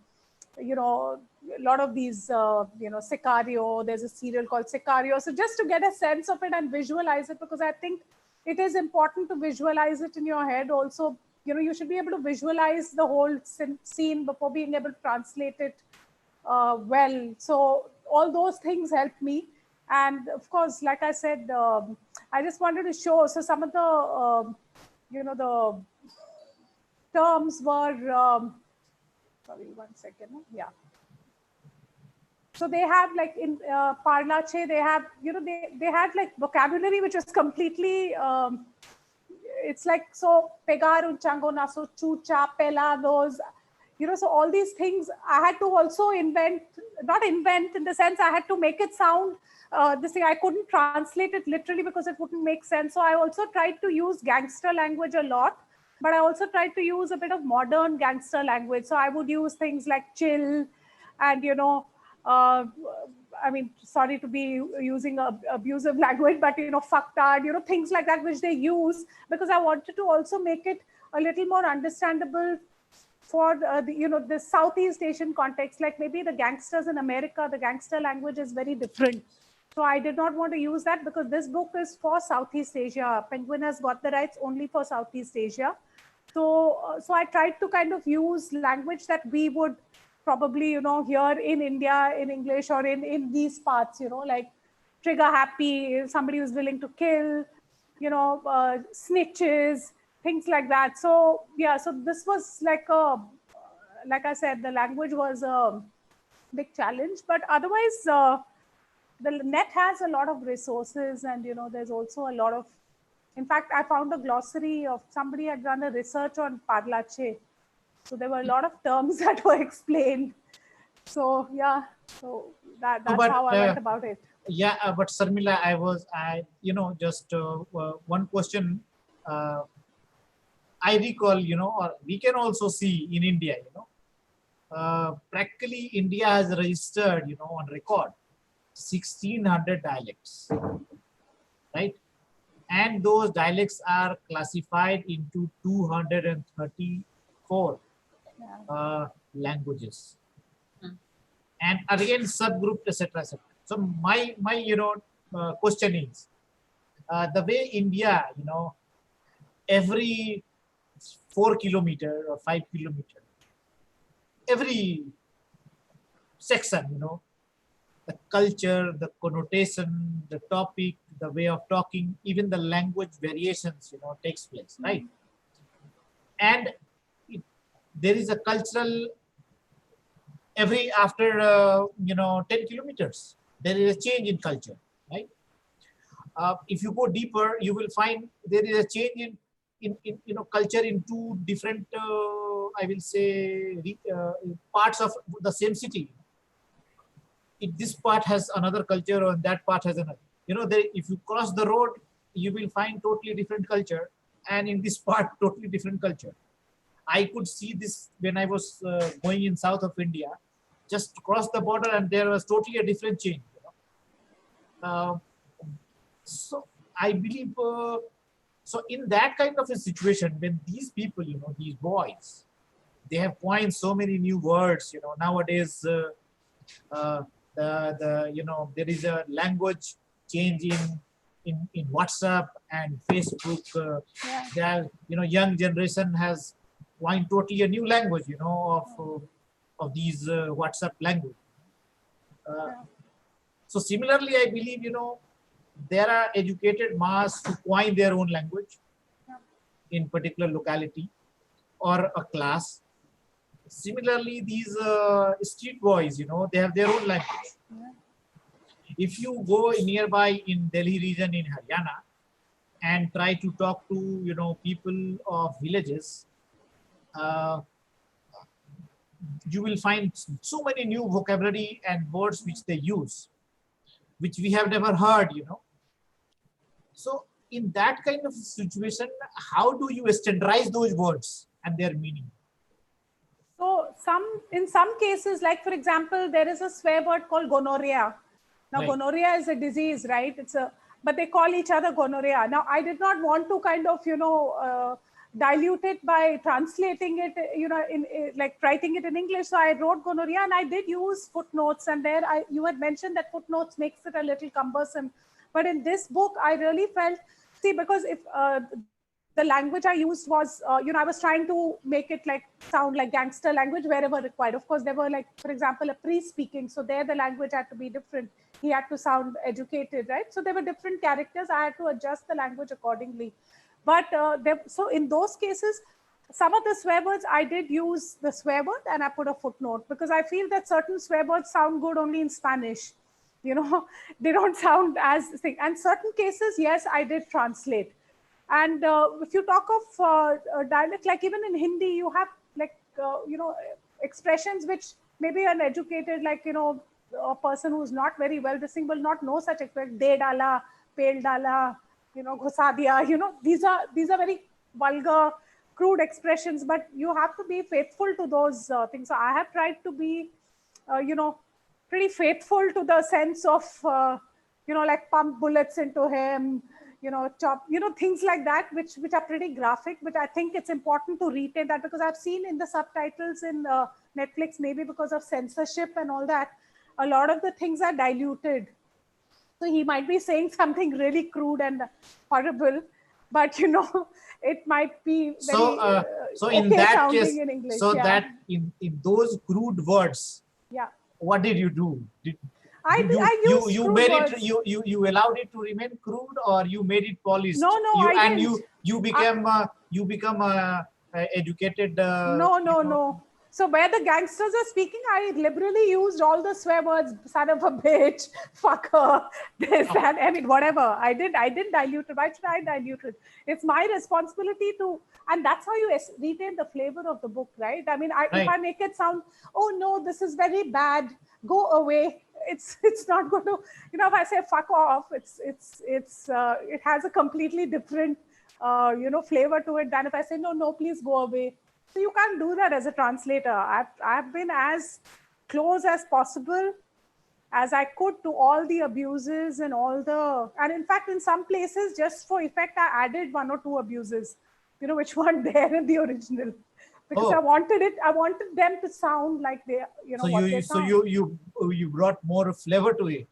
a lot of these, Sicario, there's a serial called Sicario. So just to get a sense of it and visualize it, because I think it is important to visualize it in your head. Also, you should be able to visualize the whole scene before being able to translate it well. So all those things helped me. And of course, like I said, I just wanted to show, so some of the, the terms were, sorry, 1 second. Yeah. So they have like in Parlache, they have, they had like vocabulary, which was completely, it's like, so pegar un chango naso chucha, pela, those, so all these things I had to also not invent in the sense I had to make it sound, this thing, I couldn't translate it literally because it wouldn't make sense. So I also tried to use gangster language a lot, but I also tried to use a bit of modern gangster language. So I would use things like chill and, I mean, sorry to be using abusive language, but, fucktard, things like that, which they use, because I wanted to also make it a little more understandable for the Southeast Asian context. Like maybe the gangsters in America, the gangster language is very different. So I did not want to use that because this book is for Southeast Asia. Penguin has got the rights only for Southeast Asia. So I tried to kind of use language that we would probably, here in India in English, or in these parts, like trigger happy, somebody who's willing to kill, snitches, things like that. So yeah, so this was like I said, the language was a big challenge, but otherwise the net has a lot of resources, and there's also a lot of, in fact, I found a glossary of somebody had done a research on Parlache. So there were a lot of terms that were explained. So yeah, so that's how I went about it. Yeah, but Sharmila, just one question. I recall, or we can also see in India, practically India has registered, on record, 1,600 dialects, right? And those dialects are classified into 234 languages, and again subgroup, etc., etc. So my question is, the way India, every 4 kilometer or 5 kilometer, every section, the culture, the connotation, the topic, the way of talking, even the language variations, takes place, right? And there is a cultural, after 10 kilometers, there is a change in culture, right? If you go deeper, you will find there is a change in culture in two different, I will say, parts of the same city. If this part has another culture or that part has another, if you cross the road, you will find totally different culture, and in this part, totally different culture. I could see this when I was going in south of India, just cross the border, and there was totally a different change. So I believe, so in that kind of a situation, when these people, these boys, they have coined so many new words. Nowadays, there is a language change in WhatsApp and Facebook. Young generation has coined totally a new language, of these WhatsApp language. So similarly, I believe, there are educated mass who coin their own language in particular locality or a class. Similarly, these street boys, they have their own language. If you go nearby in Delhi region in Haryana and try to talk to, people of villages, you will find so many new vocabulary and words which they use, which we have never heard. So in that kind of situation, how do you standardize those words and their meaning? So in some cases, like for example, there is a swear word called gonorrhea. Now, Right. Gonorrhea is a disease, right? But they call each other gonorrhea. Now, I did not want to kind of, dilute it by translating it, like writing it in English. So I wrote gonorrhea, and I did use footnotes. And there, you had mentioned that footnotes makes it a little cumbersome. But in this book, I really felt, because if the language I used was, I was trying to make it like sound like gangster language wherever required. Of course, there were like, for example, a priest speaking. So there the language had to be different. He had to sound educated, right? So there were different characters. I had to adjust the language accordingly. But so in those cases, some of the swear words, I did use the swear word and I put a footnote because I feel that certain swear words sound good only in Spanish. They don't sound as thing. And certain cases, yes, I did translate. And if you talk of dialect, like even in Hindi, you have like, expressions which maybe an educated, like, a person who's not very well listening will not know such expressions. De dala, pel dala, ghusa diya, these are very vulgar, crude expressions, but you have to be faithful to those things. So I have tried to be, pretty faithful to the sense of, like pump bullets into him, chop, things like that, which are pretty graphic, but I think it's important to retain that because I've seen in the subtitles in Netflix, maybe because of censorship and all that, a lot of the things are diluted. So he might be saying something really crude and horrible, but it might be very so in okay that case, in English. so that in those crude words, what did you do? I used you made words. You allowed it to remain crude, or you made it polished? No, I didn't. You become educated. No. So where the gangsters are speaking, I liberally used all the swear words: son of a bitch, fucker, this, that. I mean, whatever. I didn't dilute it. Why should I dilute it? It's my responsibility to, and that's how you retain the flavor of the book, right? I mean, if I make it sound, oh no, this is very bad, go away. It's not going to, if I say fuck off, it has a completely different, flavor to it than if I say no, please go away. So you can't do that as a translator. I've been as close as possible as I could to all the abuses and and in fact, in some places, just for effect, I added 1 or 2 abuses, which weren't there in the original. Because I wanted them to sound like they, So you brought more flavor to it.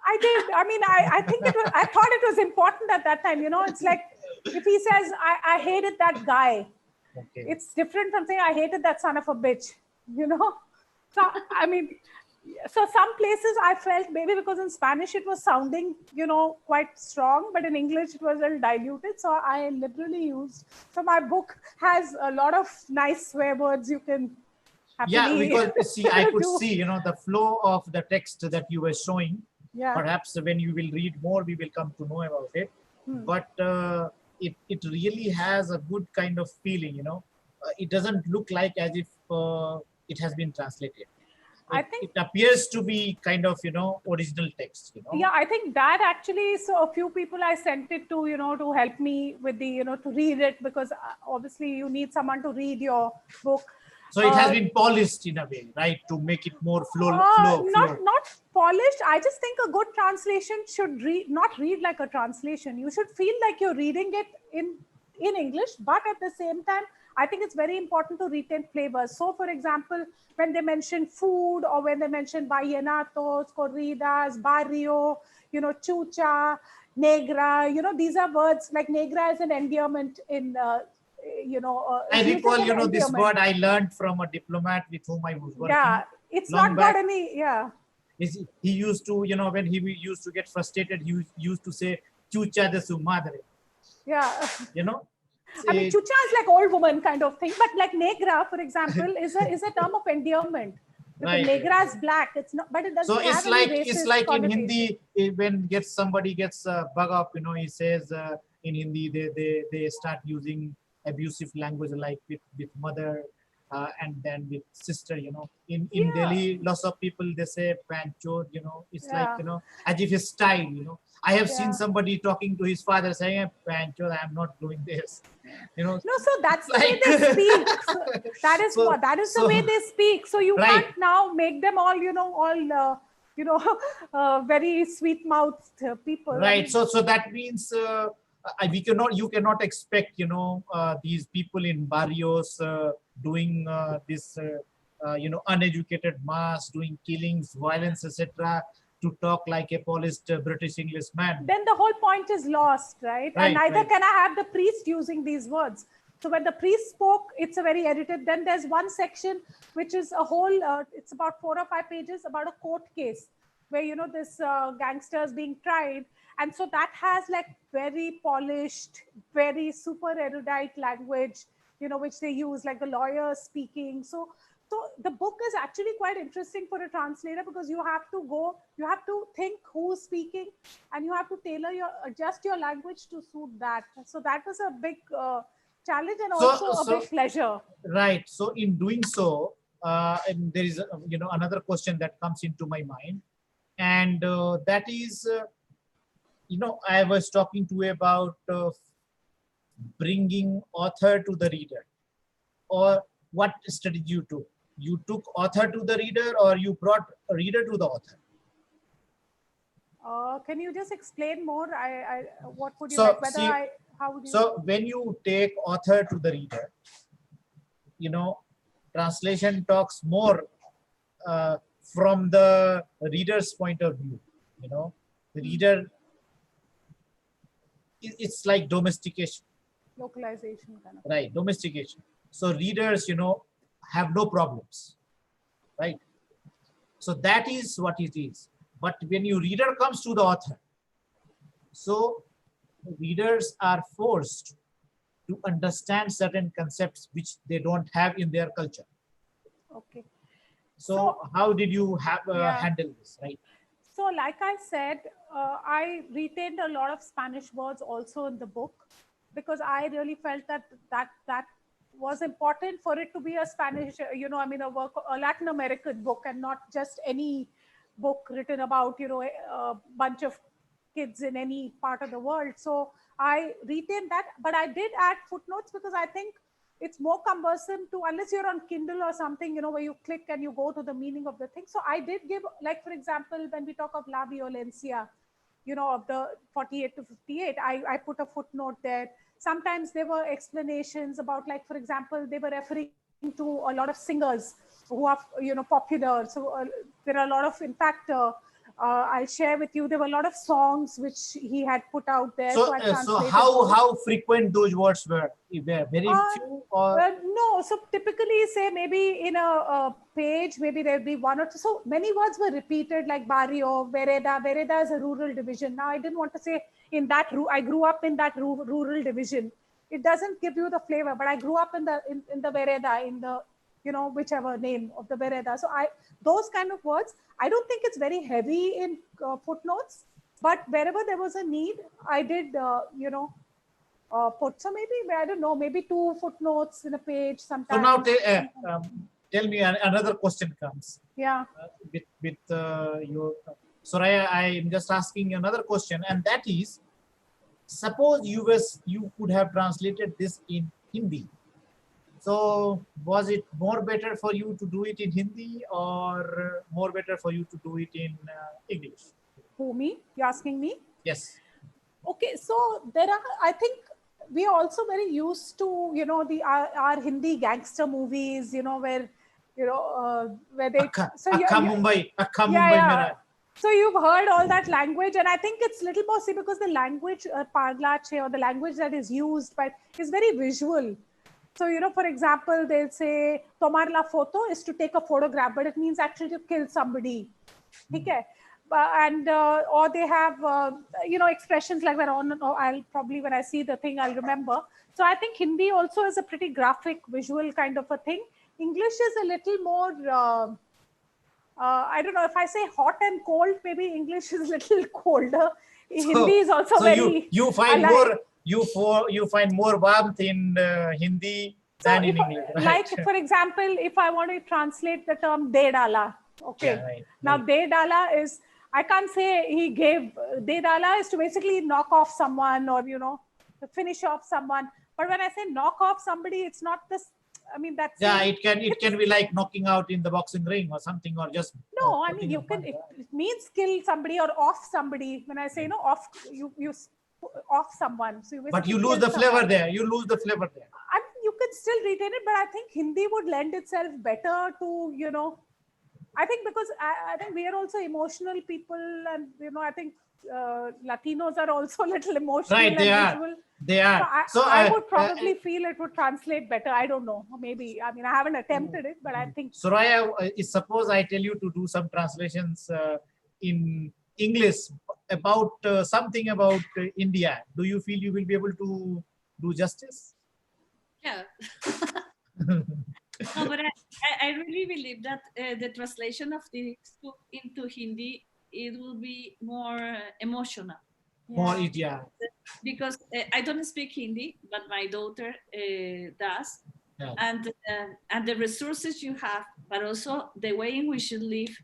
I did. I mean, I think I thought it was important at that time. It's like if he says, I hated that guy. Okay. It's different from saying I hated that son of a bitch, So, I mean, so some places I felt maybe because in Spanish it was sounding, quite strong, but in English it was a little diluted. So I liberally used. So my book has a lot of nice swear words you can happily. Yeah, because see, I could see, the flow of the text that you were showing. Yeah. Perhaps when you will read more, we will come to know about it. But it really has a good kind of feeling, it doesn't look like as if it has been translated. I think it appears to be kind of, original text, Yeah, I think that actually, so a few people I sent it to, to help me with the, to read it, because obviously you need someone to read your book. So it has been polished in a way, right? To make it more flow. Not polished. I just think a good translation should not read like a translation. You should feel like you're reading it in English, but at the same time, I think it's very important to retain flavors. So for example, when they mention food or when they mention vallenatos, corridas, barrio, you know, chucha, negra, you know, these are words like negra is an endearment in, you know, I recall, you know, this endearment. word I learned from a diplomat with whom I was working. Yeah, it's long not back. got any, yeah. He used to, you know, when he used to get frustrated, he used to say, chucha de su madre. Yeah. You know? I mean, chucha is like old woman kind of thing, but like negra, for example, is a term of endearment. Because right. Negra is black. It's not, but it doesn't So have any racist it's like in Hindi, when somebody gets bug up, you know, he says in Hindi they start using abusive language like with mother and then with sister, you know. In Delhi, lots of people they say pancho, you know. It's like, you know, as if his style, you know. I have seen somebody talking to his father saying, pancho, I am not doing this. You know, no, so that's the way they speak. So that is the way they speak. So you can't now make them all, you know, all very sweet mouthed people. Right. I mean, so that means you cannot expect, you know, these people in barrios doing this you know, uneducated mass, doing killings, violence, etc., to talk like a polished British English man. Then the whole point is lost, right? And neither can I have the priest using these words. So when the priest spoke, it's a very edited. Then there's one section which is a whole, it's about 4 or 5 pages about a court case where, you know, this gangster is being tried. And so that has like very polished, very super erudite language, you know, which they use, like the lawyer speaking. So the book is actually quite interesting for a translator because you have to think who's speaking and you have to adjust your language to suit that. So that was a big challenge and also a big pleasure. Right. So in doing so, and there is, you know, another question that comes into my mind, and that is, you know, I was talking to you about bringing author to the reader, or what strategy you took. You took author to the reader, or you brought a reader to the author? Can you just explain more? What would you like? How would you? So when you take author to the reader, you know, translation talks more from the reader's point of view. You know, the reader, it's like domestication. Localization kind of. Right, domestication. So readers, you know, have no problems, right? So that is what it is. But when your reader comes to the author, so readers are forced to understand certain concepts which they don't have in their culture. Okay. So how did you handle this, right? So like I said, I retained a lot of Spanish words also in the book because I really felt that was important for it to be a Spanish, you know, I mean, a Latin American book and not just any book written about, you know, a bunch of kids in any part of the world. So I retained that, but I did add footnotes because I think it's more cumbersome to, unless you're on Kindle or something, you know, where you click and you go to the meaning of the thing. So I did give, like, for example, when we talk of La Violencia, you know, of the 48 to 58, I put a footnote there. Sometimes there were explanations about, like, for example, they were referring to a lot of singers who are, you know, popular. So there are a lot of, in fact, I'll share with you, there were a lot of songs which he had put out there. So how frequent those words were? Very few, or? No, so typically say maybe in a page, maybe there'd be 1 or 2. So many words were repeated, like barrio, vereda. Vereda is a rural division. Now I didn't want to say in that, I grew up in that rural division. It doesn't give you the flavor, but I grew up in the vereda, in the, you know, whichever name of the vereda. So those kind of words, I don't think it's very heavy in footnotes, but wherever there was a need, I did, you know, put. So maybe, I don't know, maybe 2 footnotes in a page sometimes. So now tell me, another question comes. Yeah. With your, Soraya, I'm just asking another question, and that is, suppose you could have translated this in Hindi. So was it more better for you to do it in Hindi or more better for you to do it in English? Who, me? You're asking me? Yes. Okay, so there are, I think we are also very used to, you know, our Hindi gangster movies, you know, where, you know, where they, Mumbai. So you've heard all that language, and I think it's little more, see, because the language, Parlache, or the language that is used by, is very visual. So, you know, for example, they'll say, tomar la foto is to take a photograph, but it means actually to kill somebody. Okay. And or they have you know, expressions like that on. I'll probably, when I see the thing, I'll remember. So I think Hindi also is a pretty graphic, visual kind of a thing. English is a little more I don't know, if I say hot and cold, maybe English is a little colder. Hindi is also very you find alive. you find more warmth in Hindi than in English, right? Like, for example, if I want to translate the term de dala, okay, now de dala is, I can't say he gave. De dala is to basically knock off someone, or, you know, to finish off someone. But when I say knock off somebody, it's not this. I mean, that's, it can be like knocking out in the boxing ring or something, or just no. I mean, you can. It means kill somebody or off somebody. When I say, you know, off, you off someone. So but you lose the flavor there. You lose the flavor there. I mean, you can still retain it, but I think Hindi would lend itself better to, you know, I think, because I think we are also emotional people, and, you know, I think Latinos are also a little emotional, right? They and are. visual. They are. So I would probably feel it would translate better. I don't know. Maybe. I mean, I haven't attempted it, but I think. Soraya, suppose I tell you to do some translations in English about something about India. Do you feel you will be able to do justice? Yeah. No, but I really believe that the translation of this book into Hindi, it will be more emotional. More, yeah. Because I don't speak Hindi, but my daughter does. Yeah. And the resources you have, but also the way in which you live,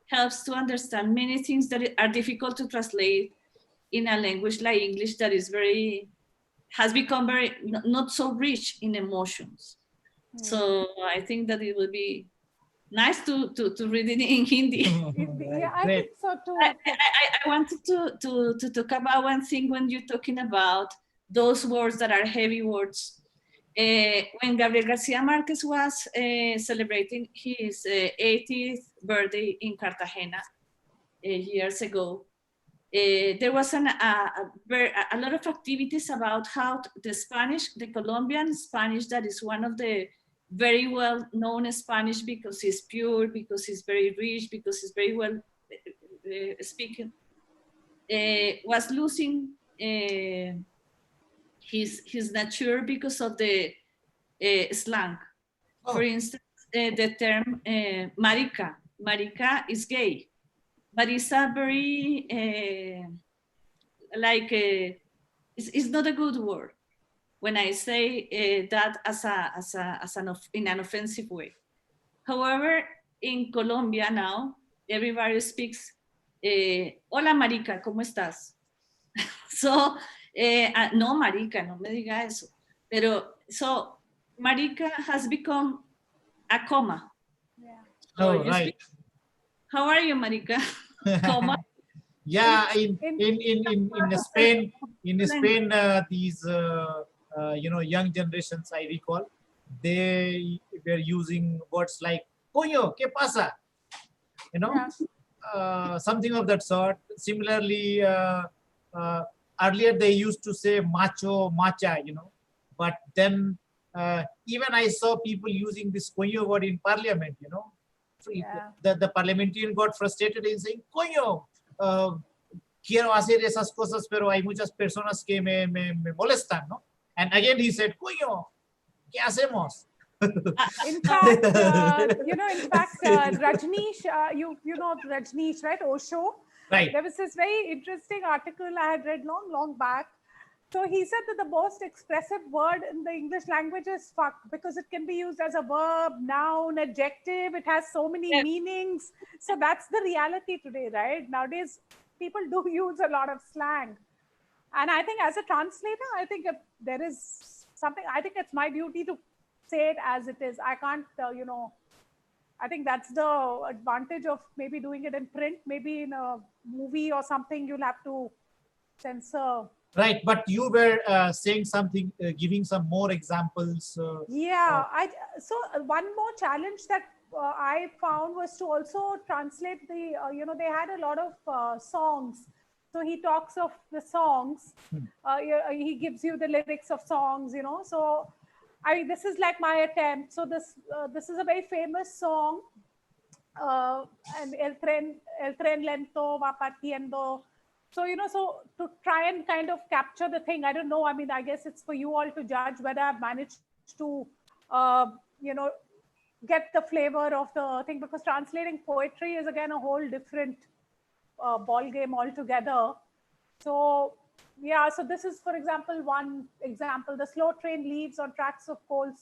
helps to understand many things that are difficult to translate in a language like English that is has become very not so rich in emotions. So I think that it will be nice to read it in Hindi. Yeah, I think so too. I wanted to talk about one thing when you're talking about those words that are heavy words. When Gabriel Garcia Marquez was celebrating his 80th birthday in Cartagena years ago, there was a lot of activities about how the Colombian Spanish, that is one of the very well known Spanish because it's pure, because it's very rich, because it's very well speaking, was losing his nature because of the slang. Oh. For instance, the term marica. Marica is gay, but it's a very it's not a good word when I say that in an offensive way. However, in Colombia now, everybody speaks, hola marica, ¿cómo estás? So, no marica, no me diga eso. Pero, so, marica has become a comma. Yeah. Oh, right. How are you, marica? Comma. Yeah, in Spain, these you know, young generations, I recall, they were using words like "coño, ¿qué pasa?" You know, something of that sort. Similarly, earlier they used to say macho, macha, you know, but then even I saw people using this coño word in parliament, you know. The parliamentarian got frustrated in saying coño. Quiero hacer esas cosas, pero hay muchas personas que me molestan, ¿no? And again he said, coño, ¿qué hacemos? In fact, you know, Rajneesh, you know Rajneesh, right? Osho. Right. There was this very interesting article I had read long back. So he said that the most expressive word in the English language is fuck, because it can be used as a verb, noun, adjective. It has so many meanings. So that's the reality today, right? Nowadays, people do use a lot of slang. And I think as a translator, I think if there is something, I think it's my duty to say it as it is. I can't, you know, I think that's the advantage of maybe doing it in print. Maybe in a movie or something, you'll have to censor Right, but you were saying something, giving some more examples. Yeah, so one more challenge that I found was to also translate the, they had a lot of songs. So he talks of the songs, he gives you the lyrics of songs, So this is like my attempt. So this is a very famous song, and el tren lento va partiendo. So, so to try and kind of capture the thing, I don't know. I mean, I guess it's for you all to judge whether I've managed to, get the flavor of the thing, because translating poetry is again a whole different ball game altogether. So, yeah, so this is, for example, one example. The slow train leaves on tracks of cold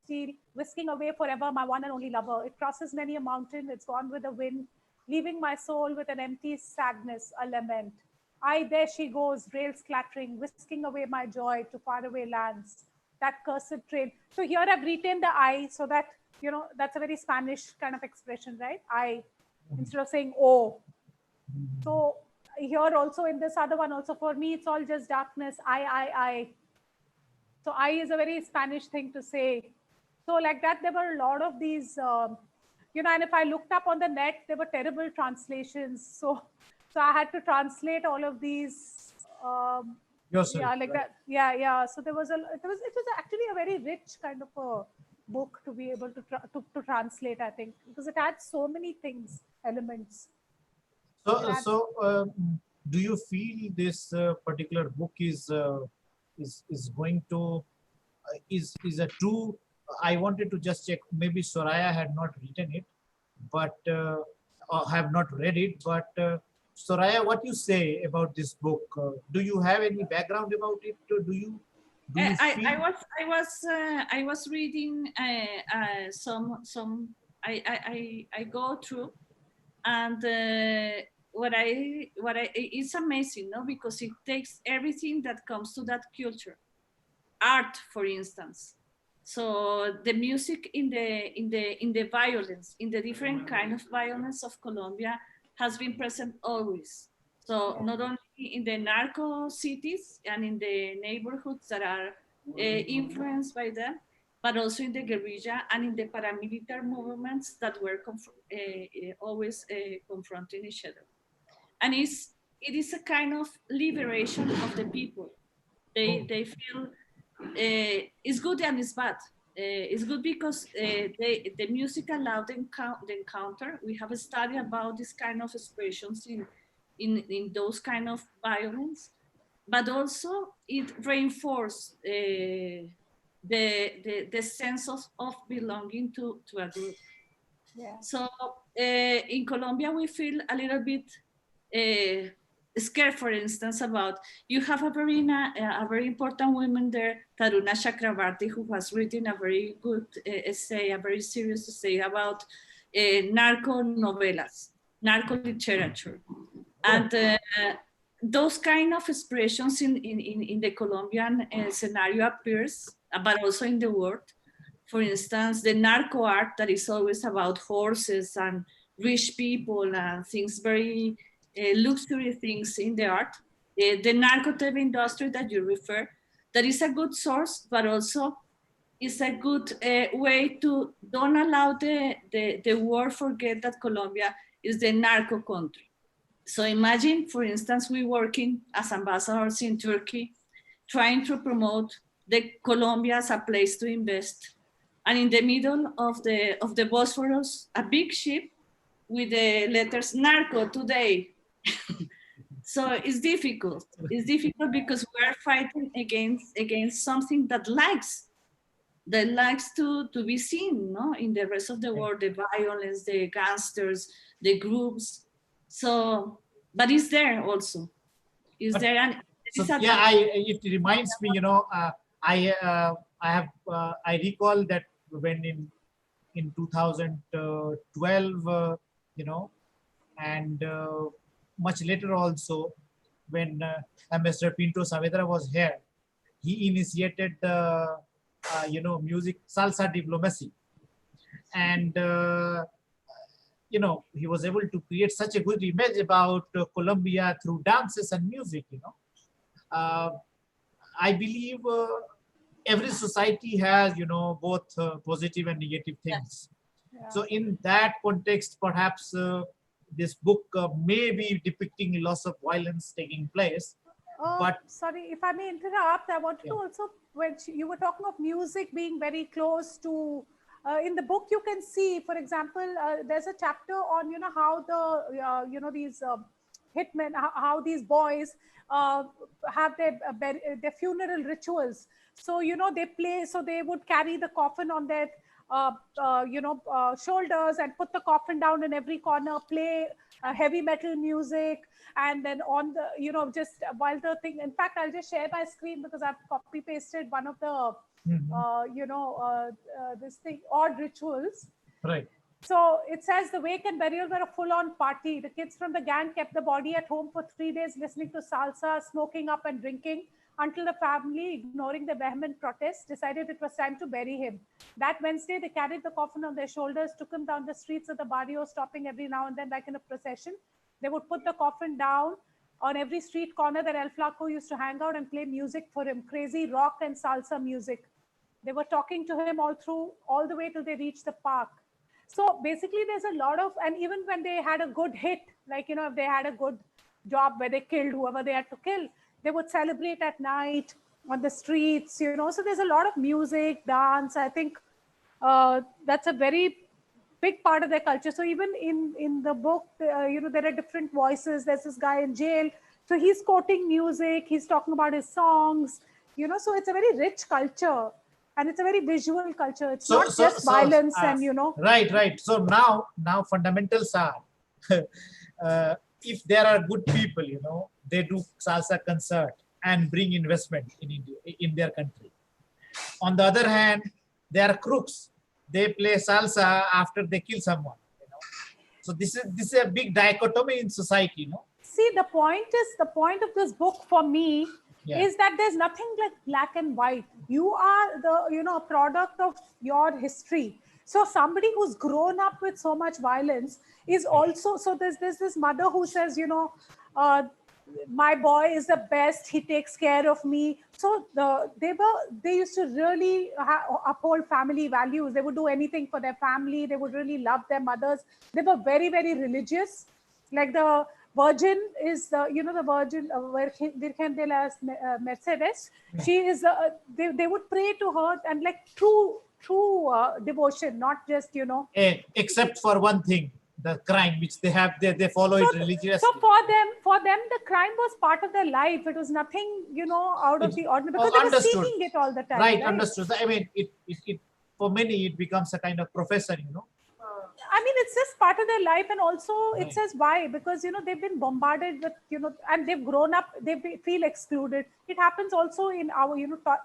steel, whisking away forever my one and only lover. It crosses many a mountain, it's gone with the wind, leaving my soul with an empty sadness, a lament. Aye, there she goes, rails clattering, whisking away my joy to faraway lands. That cursed train. So here I've retained the I, so that, that's a very Spanish kind of expression, right? I, instead of saying oh. So here also in this other one also, for me, it's all just darkness. I. So I is a very Spanish thing to say. So like that, there were a lot of these, and if I looked up on the net, there were terrible translations. So I had to translate all of these. Yourself, yeah, like right? that. Yeah. So it was actually a very rich kind of a book to be able to translate, I think, because it had so many things, elements. Do you feel this particular book is going to is a true? I wanted to just check. Maybe Soraya had not written it, but or have not read it. But Soraya, what you say about this book? Do you have any background about it? Do you feel? I was reading some I go through, and it's amazing, no, because it takes everything that comes to that culture, art, for instance. So the music in the violence, in the different kind of violence of Colombia, has been present always. So not only in the narco cities and in the neighborhoods that are influenced by them, but also in the guerrilla and in the paramilitary movements that were always confronting each other. And it is a kind of liberation of the people. They feel it's good and it's bad. It's good because the music allowed the encounter. We have a study about this kind of expressions in those kind of violence, but also it reinforced the sense of belonging to a group. Yeah. So in Colombia, we feel a little bit scared, for instance, about you have a very important woman there, Taruna Chakrabarti, who has written a very good essay, a very serious essay about narco novelas, narco literature, and those kind of expressions in the Colombian scenario appears, but also in the world. For instance, the narco art that is always about horses and rich people and things, very luxury things in the art. The narco TV industry that you refer, that is a good source, but also is a good way to don't allow the world forget that Colombia is the narco country. So imagine, for instance, we working as ambassadors in Turkey, trying to promote the Colombia as a place to invest. And in the middle of the Bosphorus, a big ship with the letters Narco today. So it's difficult. It's difficult because we are fighting against something that likes to be seen, no, in the rest of the world, the violence, the gangsters, the groups. So, but it's there also. Is there, and it reminds me, I recall that when in 2012, and much later also, when Ambassador Pinto Saavedra was here, he initiated the music salsa diplomacy, and he was able to create such a good image about Colombia through dances and music, I believe every society has, both positive and negative things. Yeah. So in that context, perhaps this book may be depicting lots of violence taking place. But sorry, if I may interrupt, I wanted Yeah. to also, when you were talking of music being very close to, in the book you can see, for example, there's a chapter on, how the, these hitmen, how these boys have their funeral rituals. So, they play, so they would carry the coffin on their, shoulders and put the coffin down in every corner, play heavy metal music, and then on the, just while the thing, in fact, I'll just share my screen because I've copy pasted one of the, this thing, odd rituals. Right. So it says the wake and burial were a full-on party. The kids from the gang kept the body at home for 3 days, listening to salsa, smoking up and drinking, until the family, ignoring the vehement protests, decided it was time to bury him. That Wednesday, they carried the coffin on their shoulders, took him down the streets of the barrio, stopping every now and then like in a procession. They would put the coffin down on every street corner that El Flaco used to hang out and play music for him, crazy rock and salsa music. They were talking to him all the way till they reached the park. So basically there's a lot of, and even when they had a good hit, like, if they had a good job where they killed whoever they had to kill, they would celebrate at night on the streets, so there's a lot of music, dance. I think that's a very big part of their culture. So even in the book, there are different voices. There's this guy in jail, so he's quoting music, he's talking about his songs, so it's a very rich culture. And it's a very visual culture. It's not just violence and, Right. So now fundamentals are, if there are good people, they do salsa concert and bring investment in India, in their country. On the other hand, there are crooks. They play salsa after they kill someone. So this is a big dichotomy in society. See, the point of this book for me is that there's nothing like black and white. You are the product of your history. So somebody who's grown up with so much violence is also, so there's this mother who says, my boy is the best, he takes care of me. So they used to really uphold family values. They would do anything for their family. They would really love their mothers. They were very, very religious. Like the Virgin is the Virgin Virgen de las Mercedes. She is they would pray to her, and like true devotion, not just except for one thing, the crime which they have, they follow it religiously. So for them the crime was part of their life. It was nothing out of the ordinary, because they were seeking it all the time. Right. Understood. I mean, it for many it becomes a kind of profession. I mean, it's just part of their life. And also it says why, because they've been bombarded with and they've grown up, they feel excluded. It happens also in our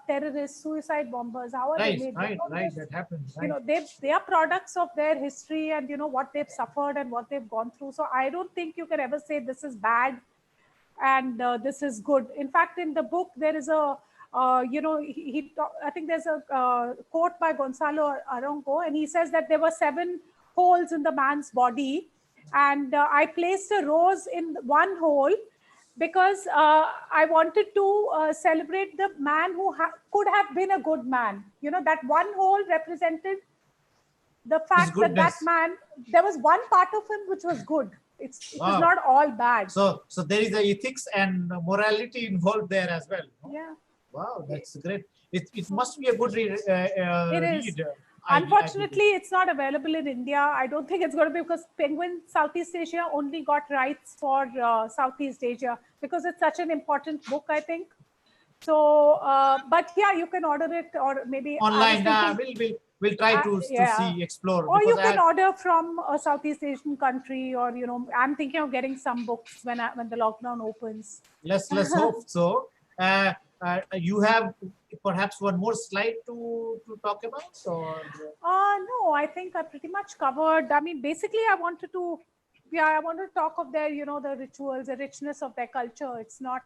terrorists, suicide bombers, how are they made? Right, that happens, right. They are products of their history and what they've suffered and what they've gone through. So I don't think you can ever say this is bad and this is good. In fact, in the book there is a I think there's a quote by Gonzalo Aronco, and he says that there were 7 holes in the man's body, and I placed a rose in one hole because I wanted to celebrate the man who could have been a good man. That one hole represented the fact that man, there was one part of him which was good. It was not all bad. So there is the ethics and morality involved there as well. Yeah. Wow, that's great. It must be a good read. It is. Unfortunately, it's not available in India. I don't think it's going to be, because Penguin Southeast Asia only got rights for Southeast Asia because it's such an important book, I think. So, but yeah, you can order it, or maybe online. We'll try to see, explore. Or you can order from a Southeast Asian country, or I'm thinking of getting some books when the lockdown opens. Let's hope so. You have perhaps one more slide to talk about, or? No, I think I pretty much covered. I mean, basically, I wanted to talk of their, the rituals, the richness of their culture. It's not,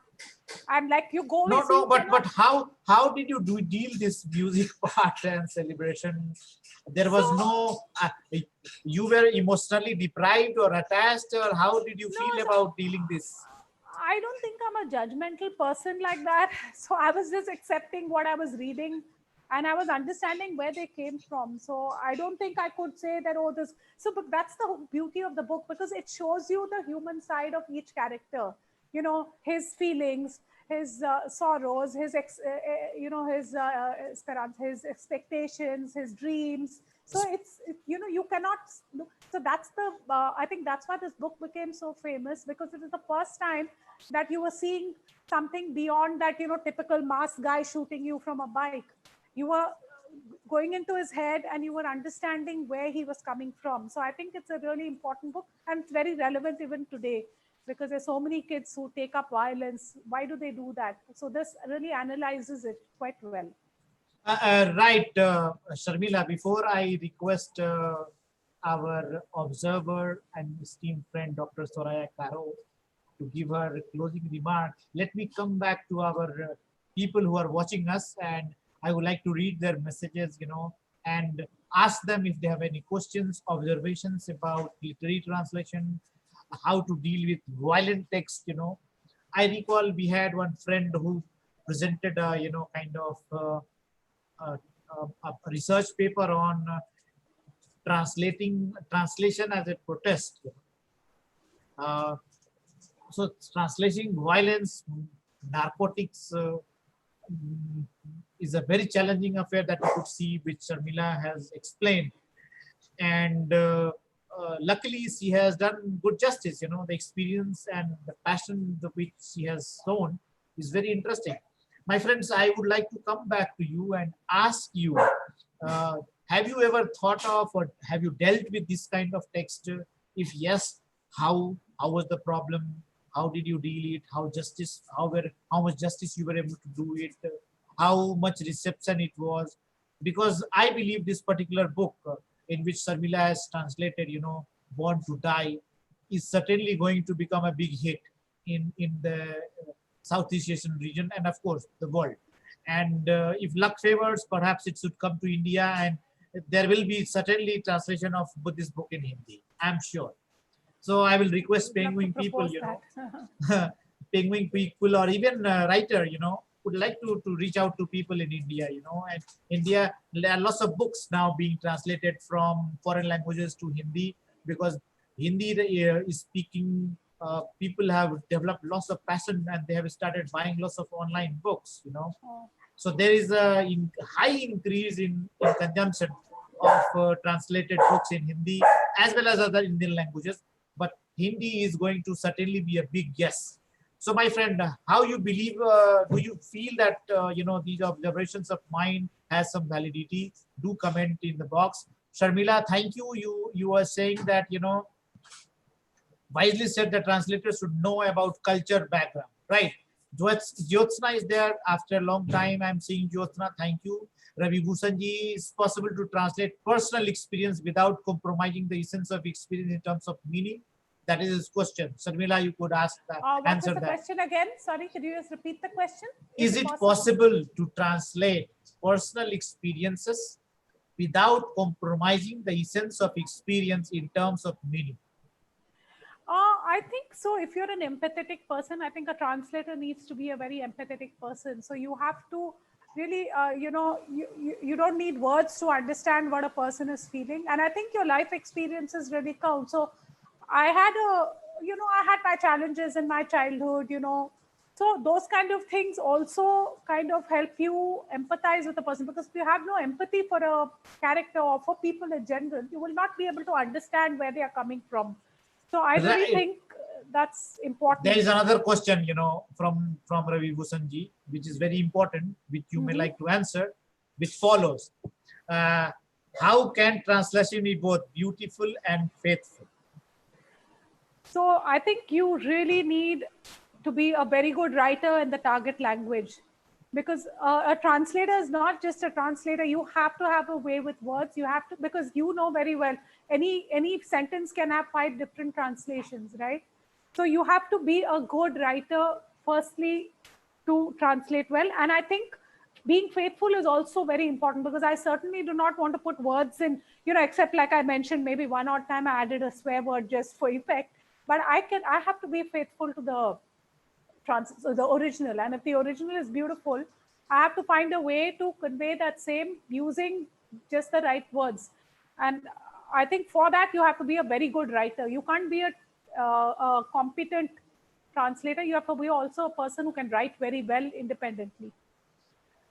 I'm like, you go. No, but how did you deal this music part and celebration? There was no, you were emotionally deprived or attached, or how did you feel about dealing this? I don't think I'm a judgmental person like that. So I was just accepting what I was reading and I was understanding where they came from. So I don't think I could say that, oh, this. So, but that's the beauty of the book because it shows you the human side of each character, you know, his feelings, his sorrows, his, his expectations, his dreams. So you know, you cannot, so that's the, I think that's why this book became so famous because it is the first time that you were seeing something beyond that, you know, typical masked guy shooting you from a bike. You were going into his head and you were understanding where he was coming from. So I think it's a really important book and it's very relevant even today because there's so many kids who take up violence. Why do they do that? So this really analyzes it quite well. Right, Sharmila, before I request our observer and esteemed friend, Dr. Soraya Caro, to give her closing remark, let me come back to our people who are watching us, and I would like to read their messages, you know, and ask them if they have any questions, observations about literary translation, how to deal with violent text, you know. I recall we had one friend who presented a, you know, kind of a research paper on translation as a protest. Uh, so translating violence, narcotics is a very challenging affair that we could see, which Sharmila has explained. And luckily, she has done good justice. You know, the experience and the passion which she has shown is very interesting. My friends, I would like to come back to you and ask you, uh, have you ever thought of or have you dealt with this kind of text? If yes, how was the problem? How did you deal it? How much justice you were able to do it? How much reception it was? Because I believe this particular book in which Sharmila has translated, you know, Born to Die, is certainly going to become a big hit in the Southeast Asian region and of course the world. And if luck favors, perhaps it should come to India and there will be certainly translation of this book in Hindi, I'm sure. So I will request penguin people, you know, penguin people or even writer, you know, would like to reach out to people in India, you know, and India, there are lots of books now being translated from foreign languages to Hindi because Hindi is speaking, people have developed lots of passion and they have started buying lots of online books, you know. So there is a high increase in consumption of translated books in Hindi as well as other Indian languages. But Hindi is going to certainly be a big yes. So my friend, how you believe, do you feel that, you know, these observations of mine has some validity? Do comment in the box. Sharmila, thank you. You are saying that, you know, wisely said the translators should know about culture background, right? Jyotsna is there after a long time. I'm seeing Jyotsna. Thank you. Ravi Bhushanji, is possible to translate personal experience without compromising the essence of experience in terms of meaning? That is his question. Sharmila, you could ask that. What was the question again? Sorry, could you just repeat the question? Is it possible to translate personal experiences without compromising the essence of experience in terms of meaning? I think so. If you're an empathetic person, I think a translator needs to be a very empathetic person. So you have to really, you know, you don't need words to understand what a person is feeling. And I think your life experiences really count. So I had I had my challenges in my childhood, you know. So those kind of things also kind of help you empathize with a person because if you have no empathy for a character or for people in general, you will not be able to understand where they are coming from. So I really think that's important. There is another question, you know, from Ravi Bhushanji, which is very important, which you may like to answer, which follows. How can translation be both beautiful and faithful? So I think you really need to be a very good writer in the target language because a translator is not just a translator. You have to have a way with words. You have to, because you know very well, any sentence can have 5 different translations, right? So you have to be a good writer, firstly, to translate well. And I think being faithful is also very important because I certainly do not want to put words in, you know, except like I mentioned, maybe one odd time I added a swear word just for effect. But I have to be faithful to the the original. And if the original is beautiful, I have to find a way to convey that same using just the right words. And I think for that, you have to be a very good writer. You can't be a competent translator. You have to be also a person who can write very well independently.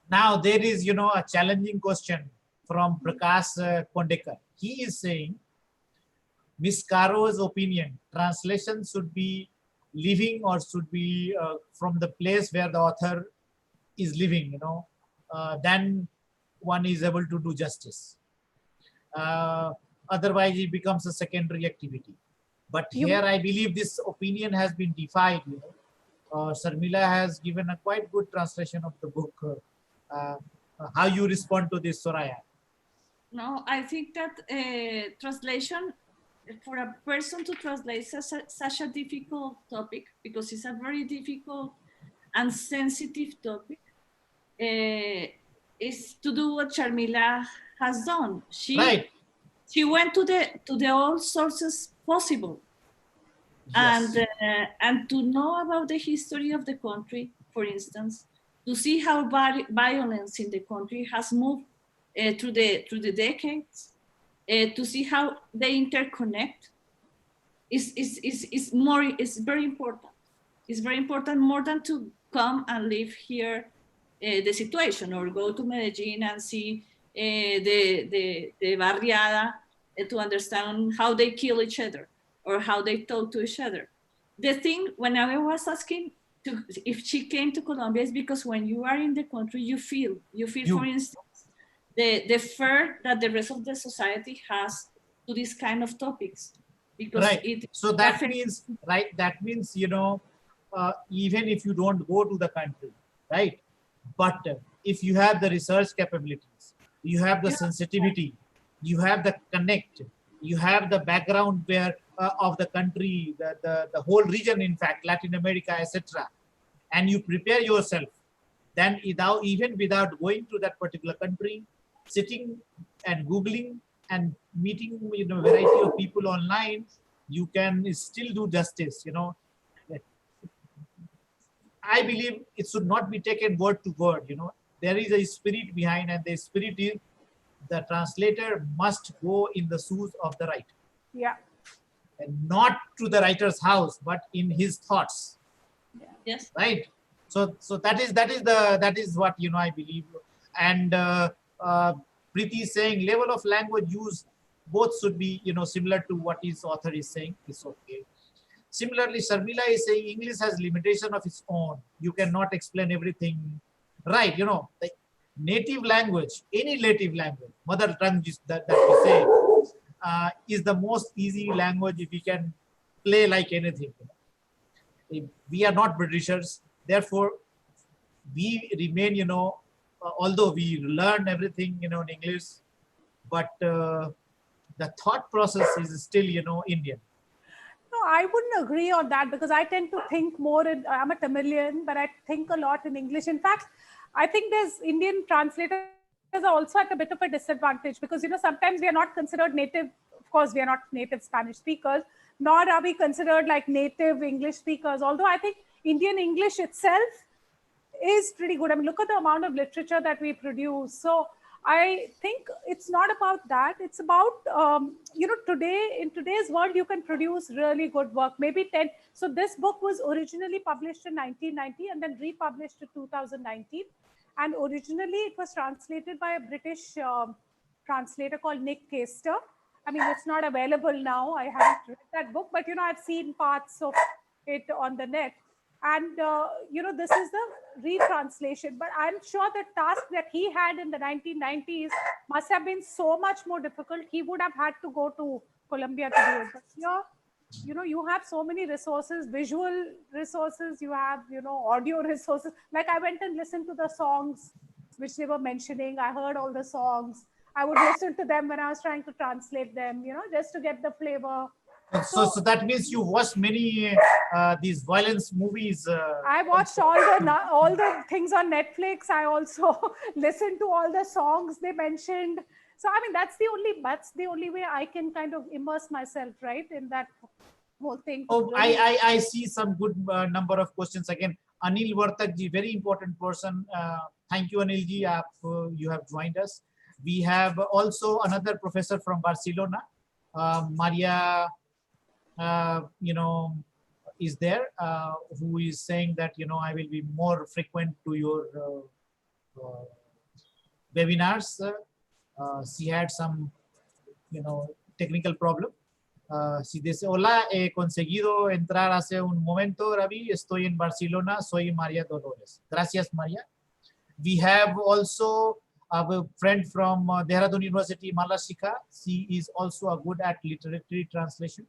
Now, there is, a challenging question from Prakash Kondekar. He is saying, Miss Caro's opinion, translation should be living or should be from the place where the author is living, then one is able to do justice. Otherwise, it becomes a secondary activity. But here, I believe this opinion has been defied. Sharmila has given a quite good translation of the book. How you respond to this, Soraya? No, I think that translation, for a person to translate such a difficult topic, because it's a very difficult and sensitive topic, is to do what Sharmila has done. She went to the all sources possible, yes. And to know about the history of the country, for instance, to see how violence in the country has moved through the decades, to see how they interconnect is very important. It's very important, more than to come and live here the situation, or go to Medellin and see the barriada to understand how they kill each other or how they talk to each other. The thing, when I was asking if she came to Colombia, is because when you are in the country, you feel, for instance, the fear that the rest of the society has to this kind of topics. Because so that means, even if you don't go to the country, right? But if you have the research capabilities, you have the sensitivity, you have the connect, you have the background where of the country, the whole region, in fact, Latin America, etc., and you prepare yourself, then even without going to that particular country, sitting and Googling and meeting variety of people online, you can still do justice. I believe it should not be taken word to word. There is a spirit behind, and the spirit is the translator must go in the shoes of the writer. Yeah. And not to the writer's house, but in his thoughts. Yeah. Yes. Right. So that is what I believe. And Preeti is saying level of language use both should be similar to what his author is saying. It's okay. Similarly, Sharmila is saying English has limitation of its own. You cannot explain everything. Right. The native language, any native language, mother tongue that we say, is the most easy language if we can play like anything. We are not Britishers, therefore we remain, although we learn everything, in English, but the thought process is still, Indian. No, I wouldn't agree on that, because I tend to think more I'm a Tamilian, but I think a lot in English. In fact, I think there's Indian translators are also at a bit of a disadvantage, because, sometimes we are not considered native. Of course, we are not native Spanish speakers, nor are we considered like native English speakers. Although I think Indian English itself is pretty good. I mean, look at the amount of literature that we produce. So I think it's not about that. It's about, today, in today's world, you can produce really good work, maybe 10. So this book was originally published in 1990 and then republished in 2019. And originally it was translated by a British translator called Nick Caster. I mean, it's not available now. I haven't read that book, but, I've seen parts of it on the net. And, this is the retranslation. But I'm sure the task that he had in the 1990s must have been so much more difficult. He would have had to go to Colombia to do it. But here, you have so many resources, visual resources, you have, audio resources. Like I went and listened to the songs which they were mentioning. I heard all the songs. I would listen to them when I was trying to translate them, just to get the flavor. So that means you watched many these violence movies. I watched all the things on Netflix. I also listened to all the songs they mentioned. So I mean, that's the only way I can kind of immerse myself, right, in that whole thing. Oh, I see some good number of questions again. Anil Vartakji, very important person. Thank you, Anilji, you have joined us. We have also another professor from Barcelona, Maria, is there, who is saying that, I will be more frequent to your webinars. She had some, technical problem. Si dice, hola, he conseguido entrar hace un momento, Ravi. Estoy en Barcelona. Soy María Dolores. Gracias, María. We have also a friend from Dehradun University, Malashika. She is also a good at literary translation.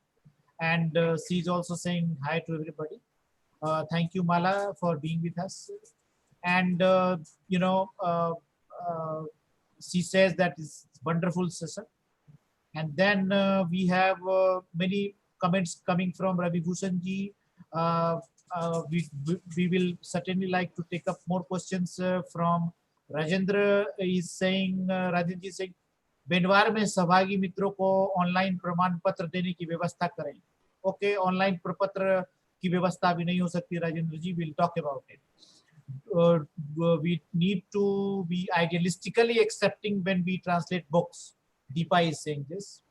And she's also saying hi to everybody. Thank you, Mala, for being with us. And, she says that it's wonderful session. And then we have many comments coming from Ravi Bhushan ji. We will certainly like to take up more questions from Rajendra is saying, Rajendra ji saying, बेनवार में सहभागी मित्रों को online प्रमाण पत्र देने की व्यवस्था करें. ओके, ऑनलाइन प्रपत्र की व्यवस्था भी नहीं हो सकती, Rajendra ji. Will talk about it. We need to be idealistically accepting when we translate books. Deepa is saying this.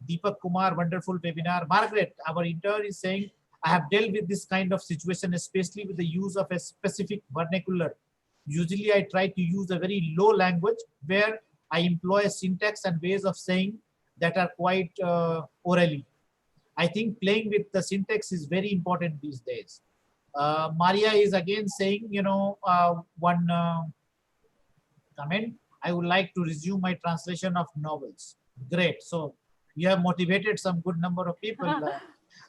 Deepak Kumar, wonderful webinar. Margaret, our intern, is saying, I have dealt with this kind of situation, especially with the use of a specific vernacular. Usually I try to use a very low language where I employ a syntax and ways of saying that are quite orally. I think playing with the syntax is very important these days. Maria is again saying, one comment, I would like to resume my translation of novels. Great. So you have motivated some good number of people,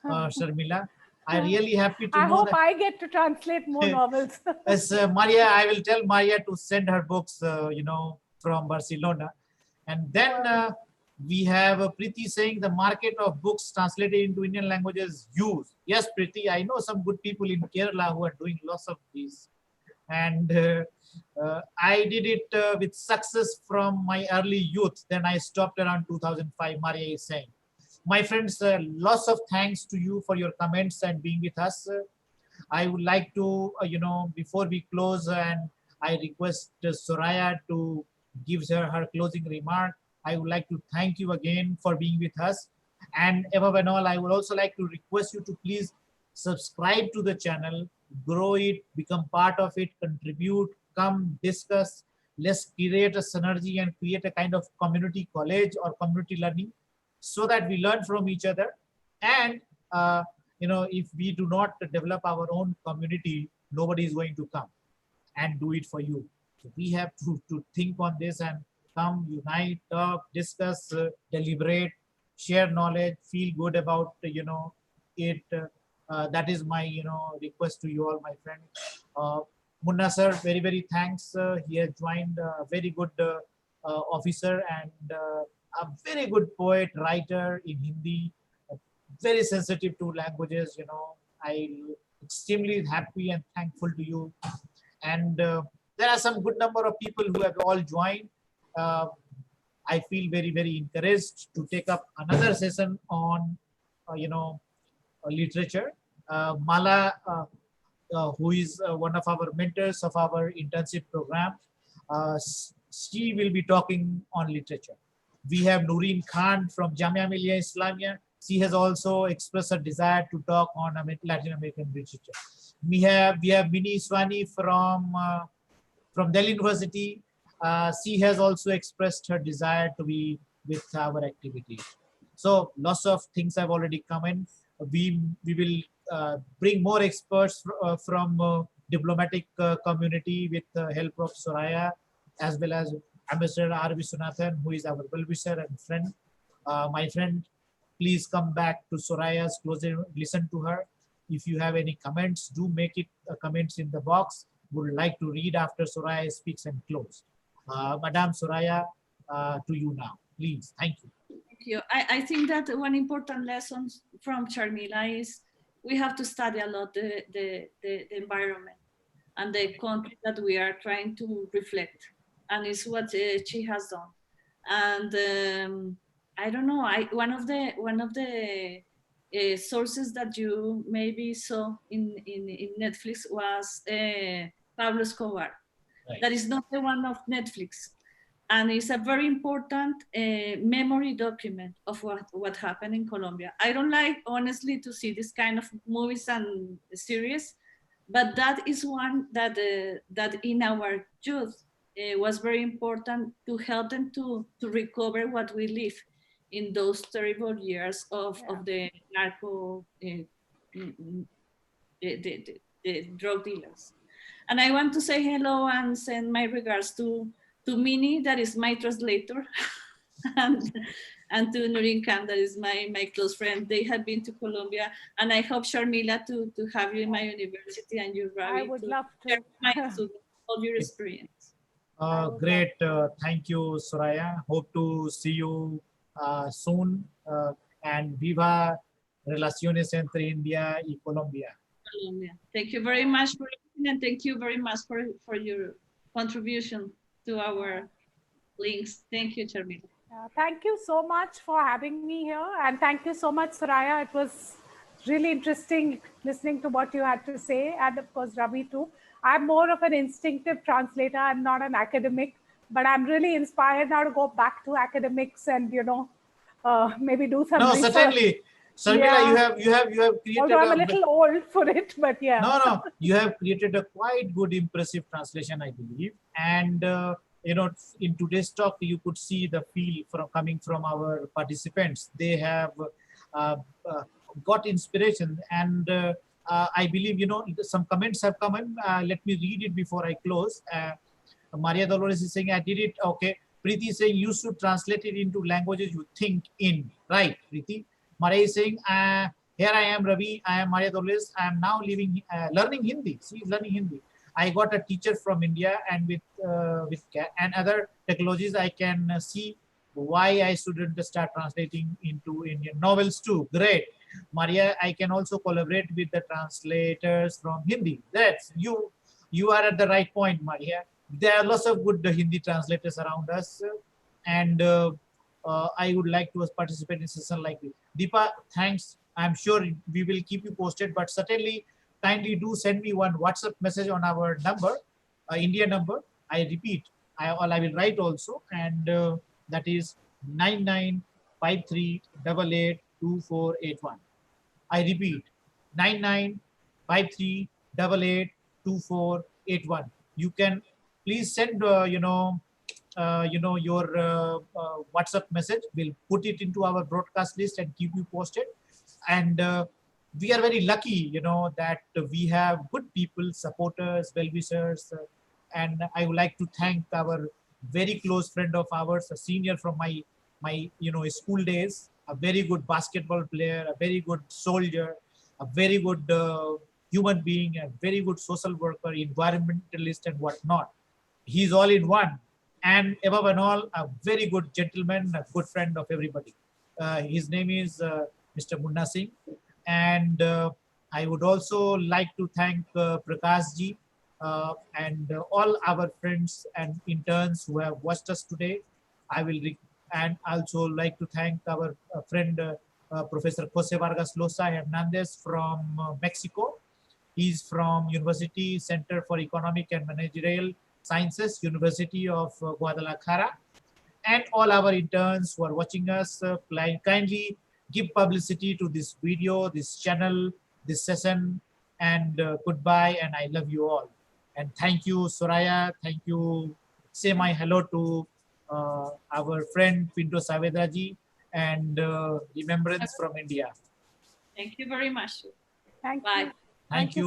Sharmila. I'm really happy to know hope that. I get to translate more novels. As Maria, I will tell Maria to send her books, from Barcelona. And then we have Preeti saying the market of books translated into Indian languages huge. Yes, Preeti, I know some good people in Kerala who are doing lots of these. And I did it with success from my early youth. Then I stopped around 2005, Maria is saying. My friends, lots of thanks to you for your comments and being with us. I would like to, before we close, and I request Soraya to give her closing remark. I would like to thank you again for being with us. And above and all, I would also like to request you to please subscribe to the channel, grow it, become part of it, contribute, come discuss. Let's create a synergy and create a kind of community college or community learning so that we learn from each other. And, if we do not develop our own community, nobody is going to come and do it for you. So we have to think on this and come, unite, talk, discuss, deliberate, share knowledge, feel good about, it. That is my, request to you all, my friend. Munna sir, very, very thanks. He has joined a very good officer and a very good poet, writer in Hindi, very sensitive to languages, I'm extremely happy and thankful to you. And there are some good number of people who have all joined. I feel very, very encouraged to take up another session on, literature. Mala, who is one of our mentors of our internship program, she will be talking on literature. We have Nooreen Khan from Jamia Millia Islamia. She has also expressed a desire to talk on Latin American literature. We have Mini Swani from Delhi University. She has also expressed her desire to be with our activity. So lots of things have already come in. We will bring more experts from diplomatic community with the help of Soraya, as well as Ambassador R. Viswanathan, who is our well-wisher and friend. My friend, please come back to Soraya's closer, listen to her. If you have any comments, do make it comments in the box. We would like to read after Soraya speaks and close. Madam Soraya, to you now, please. Thank you. Thank you. I think that one important lesson from Sharmila is we have to study a lot the environment and the country that we are trying to reflect, and it's what she has done. And I don't know. One of the sources that you maybe saw in Netflix was Pablo Escobar. Right. That is not the one of Netflix. And it's a very important memory document of what happened in Colombia. I don't like, honestly, to see this kind of movies and series, but that is one that that in our youth was very important to help them to recover what we live in those terrible years of the narco, the drug dealers. And I want to say hello and send my regards to Mini, that is my translator, and to Nurin Khan, that is my close friend. They have been to Colombia, and I hope, Sharmila, to have you in my university and you, Ravi, I would to love to. share with my students all your experience. Great. Thank you, Soraya. Hope to see you soon. And viva relaciones entre India y Colombia. Colombia. Thank you very much for listening, and thank you very much for your contribution to our links. Thank you, Sharmila. Thank you so much for having me here. And thank you so much, Soraya. It was really interesting listening to what you had to say. And of course, Ravi too. I'm more of an instinctive translator. I'm not an academic, but I'm really inspired now to go back to academics and, maybe do some research. Certainly. Sharmila, you have created. Although I'm a little old for it, but yeah. No, you have created a quite good, impressive translation, I believe. And in today's talk, you could see the feel coming from our participants. They have got inspiration, and I believe some comments have come in. Let me read it before I close. Maria Dolores is saying, "I did it." Okay. Preeti is saying, "You should translate it into languages you think in." Right, Preeti. Maria is saying, "Here I am, Ravi. I am Maria Dolores. I am now learning Hindi." She is learning Hindi. I got a teacher from India, and with and other technologies, I can see why I shouldn't start translating into Indian novels too. Great, Maria. I can also collaborate with the translators from Hindi. That's you. You are at the right point, Maria. There are lots of good Hindi translators around us, and I would like to participate in a session like this. Deepa, thanks. I'm sure we will keep you posted, but certainly kindly do send me one WhatsApp message on our number, India number. I repeat, I will write also, and that is 9953882481. I repeat, 9953882481. You can please send your WhatsApp message. We'll put it into our broadcast list and keep you posted. And we are very lucky, that we have good people, supporters, well-wishers. And I would like to thank our very close friend of ours, a senior from my school days, a very good basketball player, a very good soldier, a very good human being, a very good social worker, environmentalist, and whatnot. He's all in one. And above all, a very good gentleman, a good friend of everybody. His name is Mr. Munna Singh. And I would also like to thank Prakash ji and all our friends and interns who have watched us today. I will and also like to thank our friend Professor Jose Vargas Llosa Hernandez from Mexico. He's from University Center for Economic and Managerial Sciences, University of Guadalajara. And all our interns who are watching us, kindly give publicity to this video, this channel, this session, and goodbye, and I love you all. And thank you, Soraya. Thank you. Say my hello to our friend Pinto Saavedra ji, and Remembrance from India. Thank you very much. Thank Bye. you. Thank you.